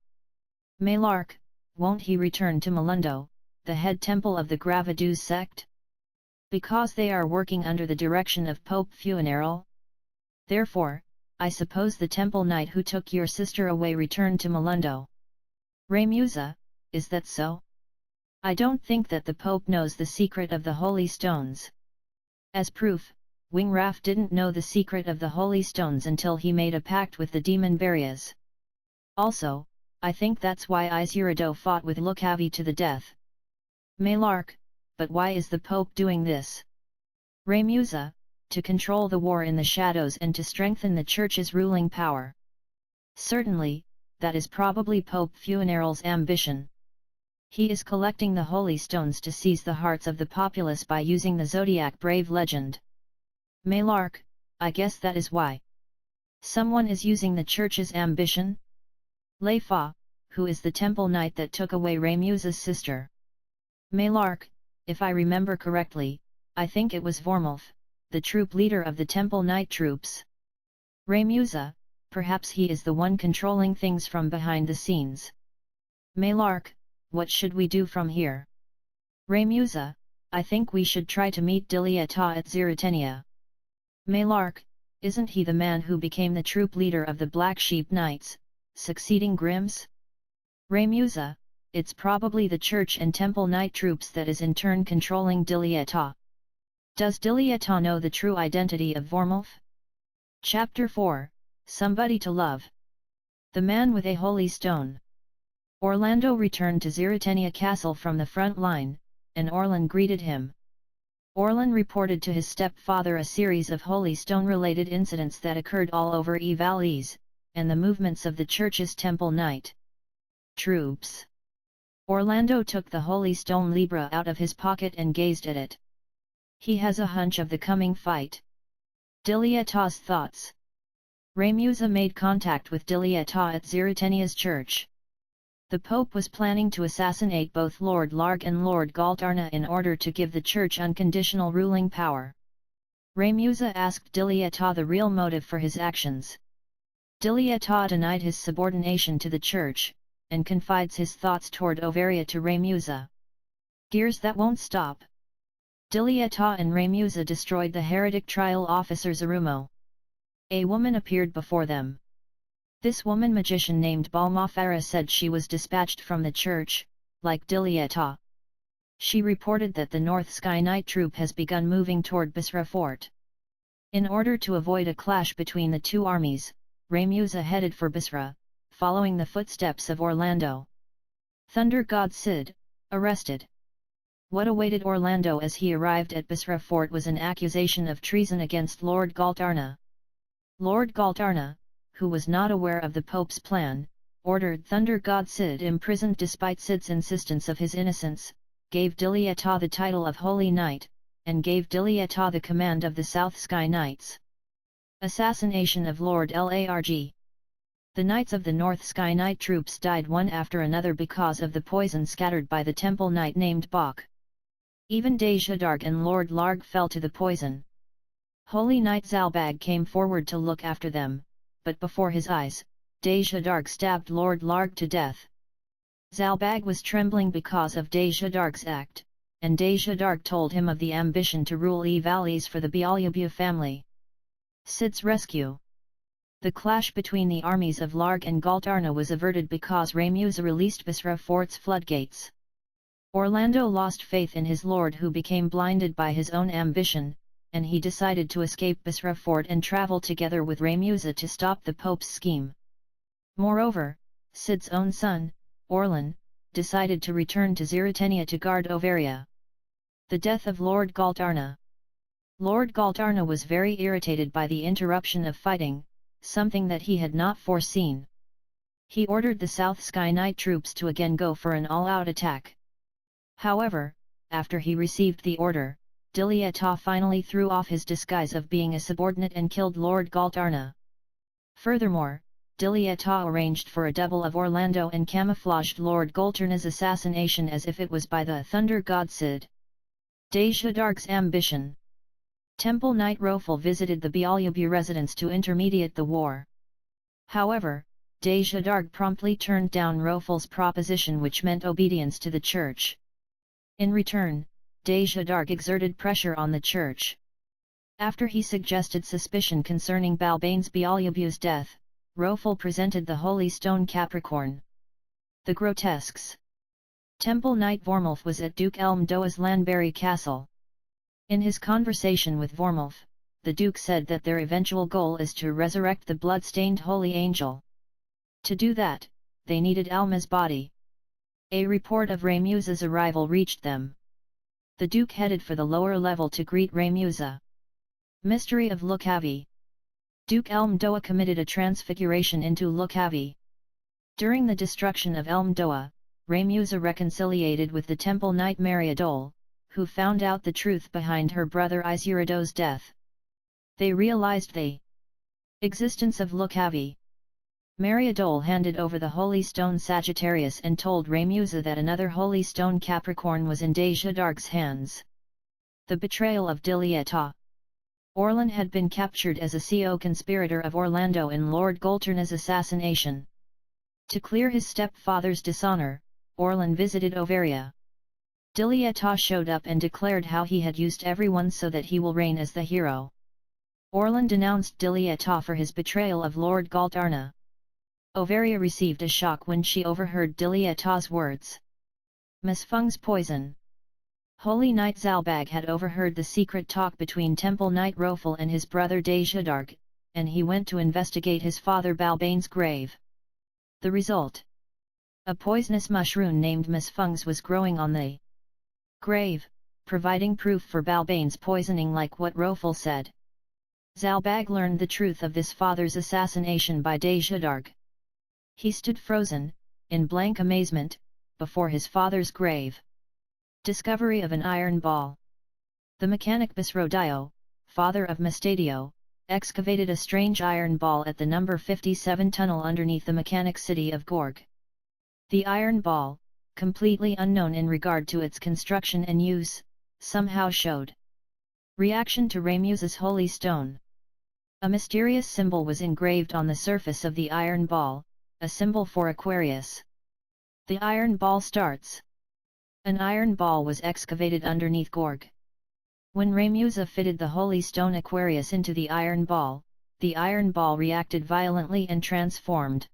Malark, won't he return to Melundo, the head temple of the Gravaduz sect? Because they are working under the direction of Pope Funeral? Therefore, I suppose the temple knight who took your sister away returned to Melundo. Remusa, is that so? I don't think that the Pope knows the secret of the Holy Stones. As proof, Wingraf didn't know the secret of the Holy Stones until he made a pact with the demon Barias. Also, I think that's why Izurido fought with Lucavi to the death. Malark, but why is the Pope doing this? Remusa, to control the war in the shadows and to strengthen the Church's ruling power. Certainly, that is probably Pope Funeral's ambition. He is collecting the Holy Stones to seize the hearts of the populace by using the Zodiac brave legend. Malark, I guess that is why. Someone is using the Church's ambition? Leifa, who is the temple knight that took away Remusa's sister? Malark, if I remember correctly, I think it was Vormulf, the troop leader of the temple knight troops. Remusa, perhaps he is the one controlling things from behind the scenes. Malark, what should we do from here? Remusa, I think we should try to meet Diliata at Ziritenia. Malark, isn't he the man who became the troop leader of the Black Sheep Knights, succeeding Grimm's? Remusa, it's probably the Church and Temple Knight troops that is in turn controlling Diliata. Does Diliata know the true identity of Vormulf? Chapter 4, Somebody to Love. The Man with a Holy Stone. Orlando returned to Ziritenia Castle from the front line, and Orlan greeted him. Orlan reported to his stepfather a series of Holy Stone-related incidents that occurred all over Valles, and the movements of the Church's Temple Knight troops. Orlando took the Holy Stone Libra out of his pocket and gazed at it. He has a hunch of the coming fight. Diliata's thoughts. Remusa made contact with Diliata at Ziritenia's church. The Pope was planning to assassinate both Lord Larg and Lord Galtarna in order to give the Church unconditional ruling power. Remusa asked Diliata the real motive for his actions. Diliata denied his subordination to the Church, and confides his thoughts toward Overia to Remusa. Gears that won't stop. Diliata and Remusa destroyed the heretic trial officer Zarumo. A woman appeared before them. This woman magician named Balmafara said she was dispatched from the Church, like Diliata. She reported that the North Sky Knight troop has begun moving toward Bisra Fort. In order to avoid a clash between the two armies, Remusa headed for Bisra, following the footsteps of Orlando. Thunder God Cid, arrested. What awaited Orlando as he arrived at Bisra Fort was an accusation of treason against Lord Galtarna. Lord Galtarna, who was not aware of the Pope's plan, ordered Thunder God Cid imprisoned despite Cid's insistence of his innocence, gave Diliata the title of Holy Knight, and gave Diliata the command of the South Sky Knights. Assassination of Lord Larg. The Knights of the North Sky Knight troops died one after another because of the poison scattered by the Temple Knight named Bok. Even Dejadarg and Lord Larg fell to the poison. Holy Knight Zalbag came forward to look after them, but before his eyes, Dejadarg stabbed Lord Larg to death. Zalbag was trembling because of Dejadarg's act, and Dejadarg told him of the ambition to rule Valles for the Bialyabu family. Cid's rescue. The clash between the armies of Larg and Galtarna was averted because Remusa released Bisra Fort's floodgates. Orlando lost faith in his lord who became blinded by his own ambition, and he decided to escape Bisra Fort and travel together with Remusa to stop the Pope's scheme. Moreover, Cid's own son, Orlan, decided to return to Ziritenia to guard Overia. The death of Lord Galtarna. Lord Galtarna was very irritated by the interruption of fighting, something that he had not foreseen. He ordered the South Sky Knight troops to again go for an all-out attack. However, after he received the order, Dilyata finally threw off his disguise of being a subordinate and killed Lord Galtarna. Furthermore, Dilyata arranged for a double of Orlando and camouflaged Lord Galtarna's assassination as if it was by the thunder god Sid. Dejhadarg's ambition. Temple Knight Rofel visited the Bealyabu residence to intermediate the war. However, Dejhadarg promptly turned down Rofel's proposition, which meant obedience to the church. In return, Dejhadarg exerted pressure on the church. After he suggested suspicion concerning Balbain's Bealyabu's death, Rofel presented the Holy Stone Capricorn. The grotesques. Temple Knight Vormulf was at Duke Elmdoa's Lanbury Castle. In his conversation with Vormulf, the Duke said that their eventual goal is to resurrect the blood-stained Holy Angel. To do that, they needed Alma's body. A report of Raymusa's arrival reached them. The Duke headed for the lower level to greet Raymusa. Mystery of Lukavi. Duke Elmdoa committed a transfiguration into Lukavi. During the destruction of Elmdoa, Raymusa reconciliated with the Temple Knight Mariadol, who found out the truth behind her brother Isurido's death. They realized the existence of Lukavi. Mariadol handed over the Holy Stone Sagittarius and told Raymusa that another Holy Stone Capricorn was in Dejhadarg's hands. The betrayal of Dilyata. Orlan had been captured as a co-conspirator of Orlando in Lord Galtarna's assassination. To clear his stepfather's dishonor, Orlan visited Overia. Dilyata showed up and declared how he had used everyone so that he will reign as the hero. Orlan denounced Dilyata for his betrayal of Lord Galtarna. Overia received a shock when she overheard Dilyata's words. Miss Feng's poison. Holy Knight Zalbag had overheard the secret talk between Temple Knight Rofel and his brother Dejhadarg, and he went to investigate his father Balbain's grave. The result. A poisonous mushroom named Miss Feng's was growing on the grave, providing proof for Balbain's poisoning like what Rofel said. Zalbag learned the truth of this father's assassination by Dejhadarg. He stood frozen, in blank amazement, before his father's grave. Discovery of an iron ball. The mechanic Basrodio, father of Mestadio, excavated a strange iron ball at the number 57 tunnel underneath the mechanic city of Gorg. The iron ball, completely unknown in regard to its construction and use, somehow showed reaction to Raymusa's holy stone. A mysterious symbol was engraved on the surface of the iron ball, a symbol for Aquarius. The iron ball starts. An iron ball was excavated underneath Gorg. When Raymusa fitted the holy stone Aquarius into the iron ball reacted violently and transformed.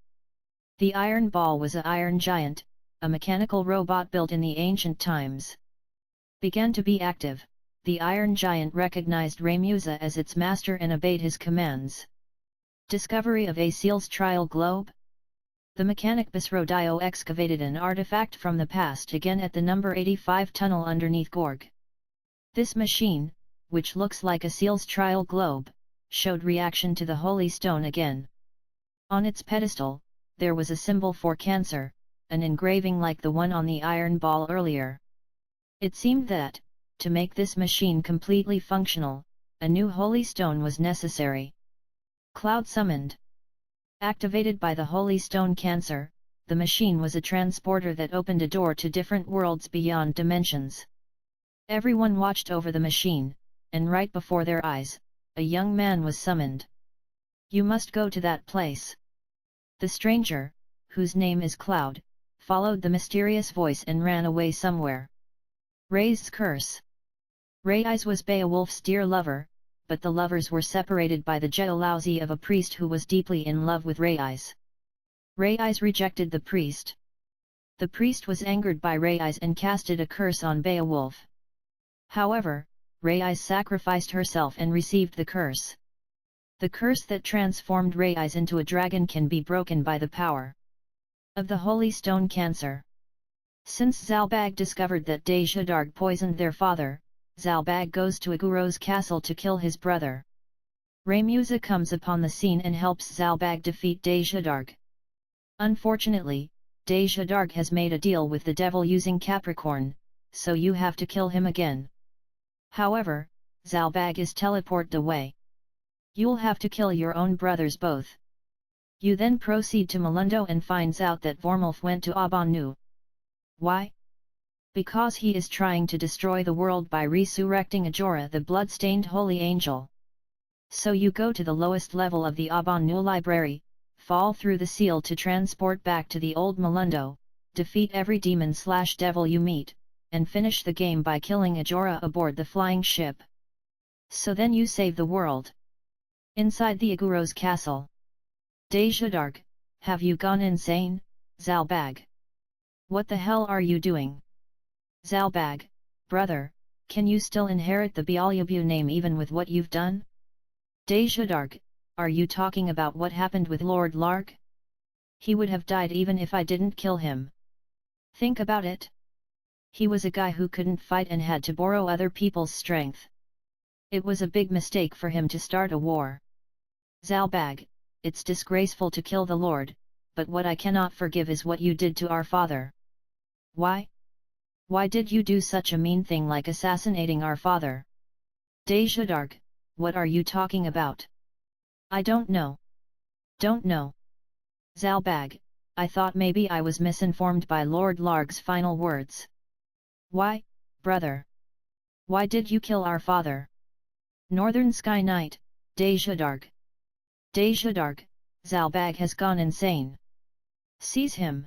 The iron ball was a iron giant, a mechanical robot built in the ancient times. Began to be active, the iron giant recognized Raymusa as its master and obeyed his commands. Discovery of a seal's trial globe. The mechanic Basrodio excavated an artifact from the past again at the number 85 tunnel underneath Gorg. This machine, which looks like a seal's trial globe, showed reaction to the holy stone again. On its pedestal, there was a symbol for Cancer, an engraving like the one on the iron ball earlier. It seemed that, to make this machine completely functional, a new holy stone was necessary. Cloud summoned. Activated by the Holy Stone Cancer, the machine was a transporter that opened a door to different worlds beyond dimensions. Everyone watched over the machine, and right before their eyes, a young man was summoned. You must go to that place. The stranger, whose name is Cloud, followed the mysterious voice and ran away somewhere. Ray's curse. Ray's was Beowulf's dear lover, but the lovers were separated by the jealousy of a priest who was deeply in love with Ray's. Ray's rejected the priest. The priest was angered by Ray's and casted a curse on Beowulf. However, Ray's sacrificed herself and received the curse. The curse that transformed Ray's into a dragon can be broken by the power of the Holy Stone Cancer. Since Zalbag discovered that Dejhadarg poisoned their father, Zalbag goes to Aguro's castle to kill his brother. Raymusa comes upon the scene and helps Zalbag defeat Dejhadarg. Unfortunately, Zodiac has made a deal with the devil using Capricorn, so you have to kill him again. However, Zalbag is teleported away. You'll have to kill your own brothers both. You then proceed to Melundo and finds out that Vormulf went to Abanu. Why? Because he is trying to destroy the world by resurrecting Ajora, the blood-stained holy angel. So you go to the lowest level of the Abanu library, fall through the seal to transport back to the old Melundo, defeat every demon/devil you meet, and finish the game by killing Ajora aboard the flying ship. So then you save the world. Inside the Aguro's castle. Zodiac, have you gone insane, Zalbag? What the hell are you doing? Zalbag, brother, can you still inherit the Beelzebub name even with what you've done? Zodiac, are you talking about what happened with Lord Lark? He would have died even if I didn't kill him. Think about it. He was a guy who couldn't fight and had to borrow other people's strength. It was a big mistake for him to start a war. Zalbag, it's disgraceful to kill the Lord, but what I cannot forgive is what you did to our father. Why? Why did you do such a mean thing like assassinating our father? Zodiac, what are you talking about? I don't know. Don't know. Zalbag, I thought maybe I was misinformed by Lord Larg's final words. Why, brother? Why did you kill our father? Northern Sky Knight, Zodiac. Zodiac, Zalbag has gone insane. Seize him.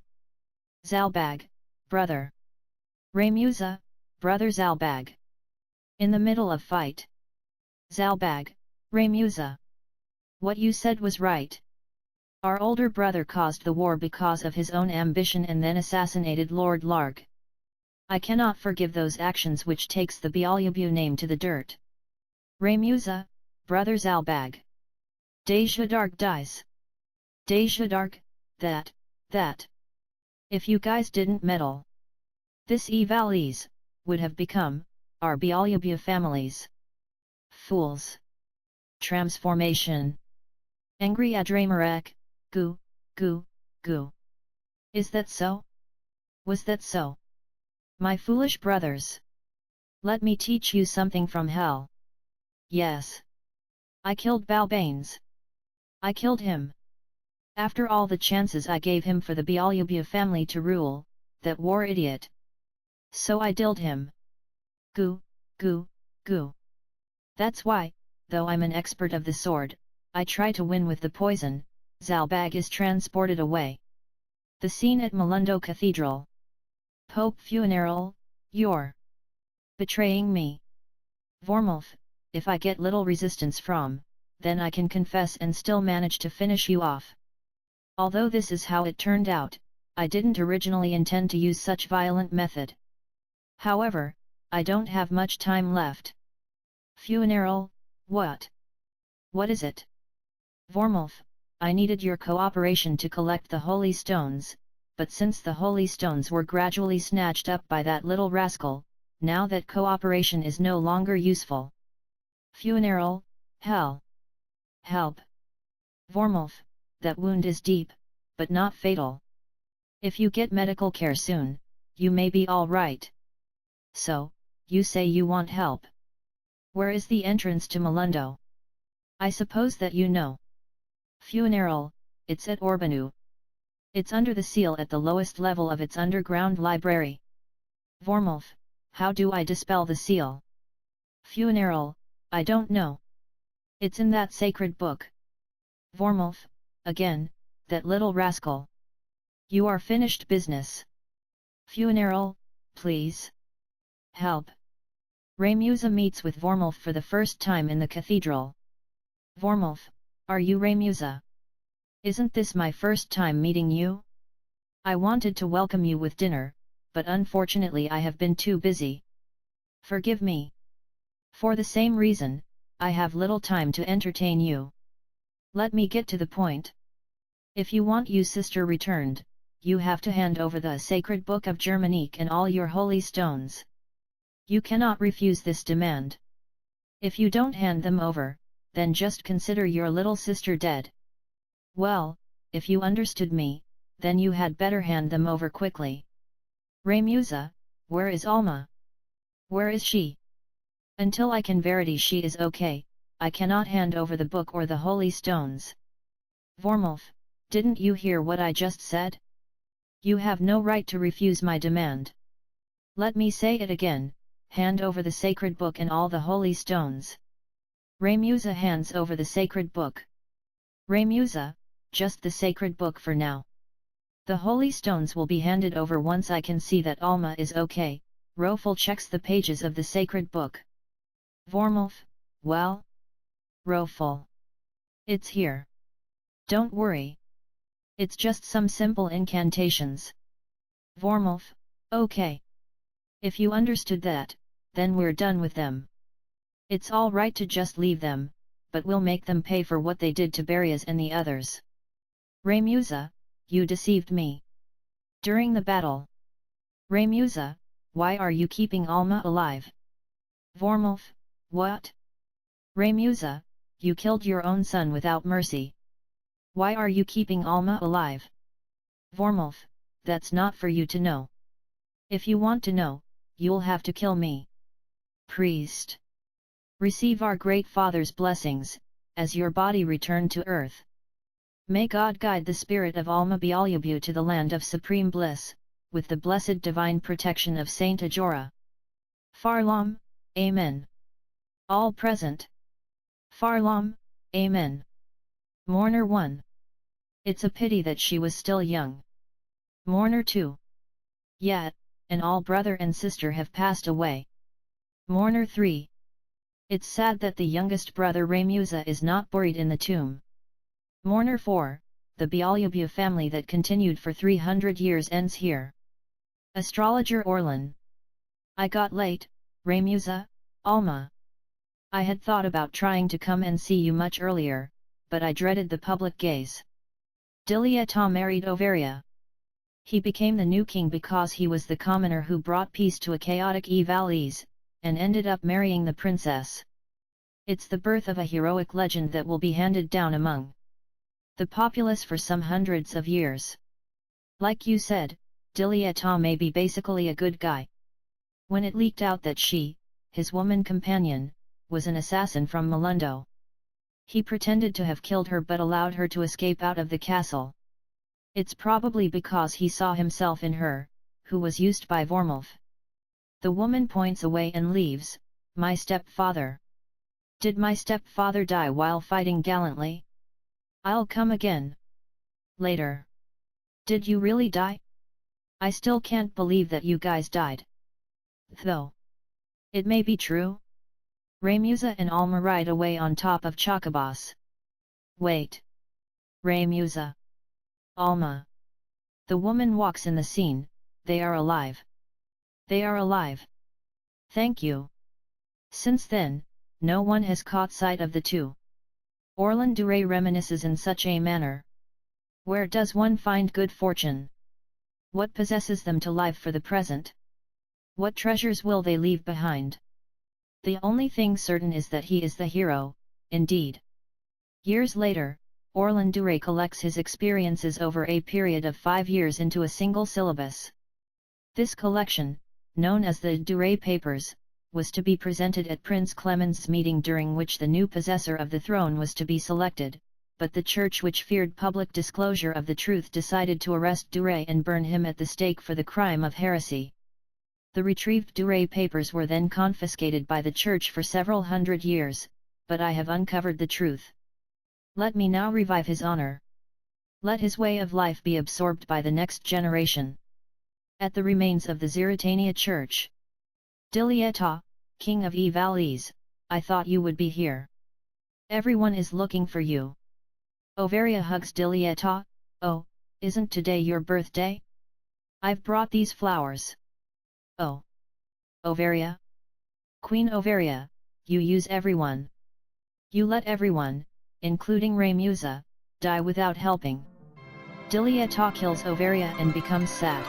Zalbag, brother. Raymusa, brother Zalbag. In the middle of fight. Zalbag, Raymusa. What you said was right. Our older brother caused the war because of his own ambition and then assassinated Lord Larg. I cannot forgive those actions which takes the Beelzebub name to the dirt. Raymusa, brother Zalbag. Zodiac dies. Zodiac, that. If you guys didn't meddle, this Evalese would have become our Beelzebub families. Fools. Transformation. Angry Adramarak, goo. Is that so? Was that so? My foolish brothers. Let me teach you something from hell. Yes. I killed Balbanes. I killed him. After all the chances I gave him for the Beelzebub family to rule, that war idiot. So I dilled him. Goo. That's why, though I'm an expert of the sword, I try to win with the poison. Zalbag is transported away. The scene at Melundo Cathedral. Pope Funeral, you're betraying me. Vormulf, if I get little resistance from, then I can confess and still manage to finish you off. Although this is how it turned out, I didn't originally intend to use such violent method. However, I don't have much time left. Funeral, what? What is it? Vormulf, I needed your cooperation to collect the holy stones, but since the holy stones were gradually snatched up by that little rascal, now that cooperation is no longer useful. Funeral, hell. Help. Vormulf, that wound is deep, but not fatal. If you get medical care soon, you may be all right. So, you say you want help. Where is the entrance to Melundo? I suppose that you know. Funeral, it's at Orbanu. It's under the seal at the lowest level of its underground library. Vormulf, how do I dispel the seal? Funeral, I don't know. It's in that sacred book. Vormulf, again, that little rascal. You are finished business. Funeral, please. Help. Raymusa meets with Vormulf for the first time in the cathedral. Vormulf, are you Raymusa? Isn't this my first time meeting you? I wanted to welcome you with dinner, but unfortunately I have been too busy. Forgive me. For the same reason, I have little time to entertain you. Let me get to the point. If you want your sister returned, you have to hand over the sacred book of Germanique and all your holy stones. You cannot refuse this demand. If you don't hand them over, then just consider your little sister dead. Well, if you understood me, then you had better hand them over quickly. Remusa, where is Alma? Where is she? Until I can verity she is okay, I cannot hand over the book or the holy stones. Vormulf, didn't you hear what I just said? You have no right to refuse my demand. Let me say it again, hand over the sacred book and all the holy stones. Remusa hands over the sacred book. Remusa, just the sacred book for now. The holy stones will be handed over once I can see that Alma is okay. Rofel checks the pages of the sacred book. Vormulf, well? Rofel. It's here. Don't worry. It's just some simple incantations. Vormulf, okay. If you understood that, then we're done with them. It's all right to just leave them, but we'll make them pay for what they did to Berias and the others. Remusa, you deceived me. During the battle. Remusa, why are you keeping Alma alive? Vormulf, what? Remusa, you killed your own son without mercy. Why are you keeping Alma alive? Vormulf, that's not for you to know. If you want to know, you'll have to kill me. Priest. Receive our great father's blessings, as your body returned to earth. May God guide the spirit of Alma Bialyabu to the land of supreme bliss, with the blessed divine protection of Saint Ajora. Farlam, Amen. All present. Farlam, Amen. Mourner 1. It's a pity that she was still young. Mourner 2. Yet, and all brother and sister have passed away. Mourner 3. It's sad that the youngest brother Remusa is not buried in the tomb. Mourner 4, the Bialyabu family that continued for 300 years ends here. Astrologer Orlan. I got late, Remusa, Alma. I had thought about trying to come and see you much earlier, but I dreaded the public gaze. Dilieta married Overia. He became the new king because he was the commoner who brought peace to a chaotic Valise, and ended up marrying the princess. It's the birth of a heroic legend that will be handed down among the populace for some hundreds of years. Like you said, Dilieta may be basically a good guy. When it leaked out that she, his woman companion, was an assassin from Malundo. He pretended to have killed her but allowed her to escape out of the castle. It's probably because he saw himself in her, who was used by Vormulf. The woman points away and leaves. My stepfather. Did my stepfather die while fighting gallantly? I'll come again. Later. Did you really die? I still can't believe that you guys died. Though. It may be true. Remusa and Alma ride away on top of Chocobos. Wait. Remusa. Alma. The woman walks in the scene. They are alive. They are alive. Thank you. Since then, no one has caught sight of the two. Orlan Duray reminisces in such a manner. Where does one find good fortune? What possesses them to live for the present? What treasures will they leave behind? The only thing certain is that he is the hero, indeed. Years later, Orlan Duray collects his experiences over a period of 5 years into a single syllabus. This collection, known as the Duray Papers, was to be presented at Prince Clemens's meeting during which the new possessor of the throne was to be selected, but the church, which feared public disclosure of the truth, decided to arrest Duray and burn him at the stake for the crime of heresy. The retrieved Duray papers were then confiscated by the church for several hundred years, but I have uncovered the truth. Let me now revive his honor. Let his way of life be absorbed by the next generation. At the remains of the Ziritania Church. Dilieta, King of Valise, I thought you would be here. Everyone is looking for you. Overia hugs Dilieta. Oh, isn't today your birthday? I've brought these flowers. Oh. Overia? Queen Overia, you use everyone. You let everyone, including Remusa, die without helping. Dilieta kills Overia and becomes sad.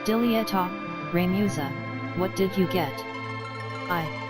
Dilieta, Remusa, what did you get? I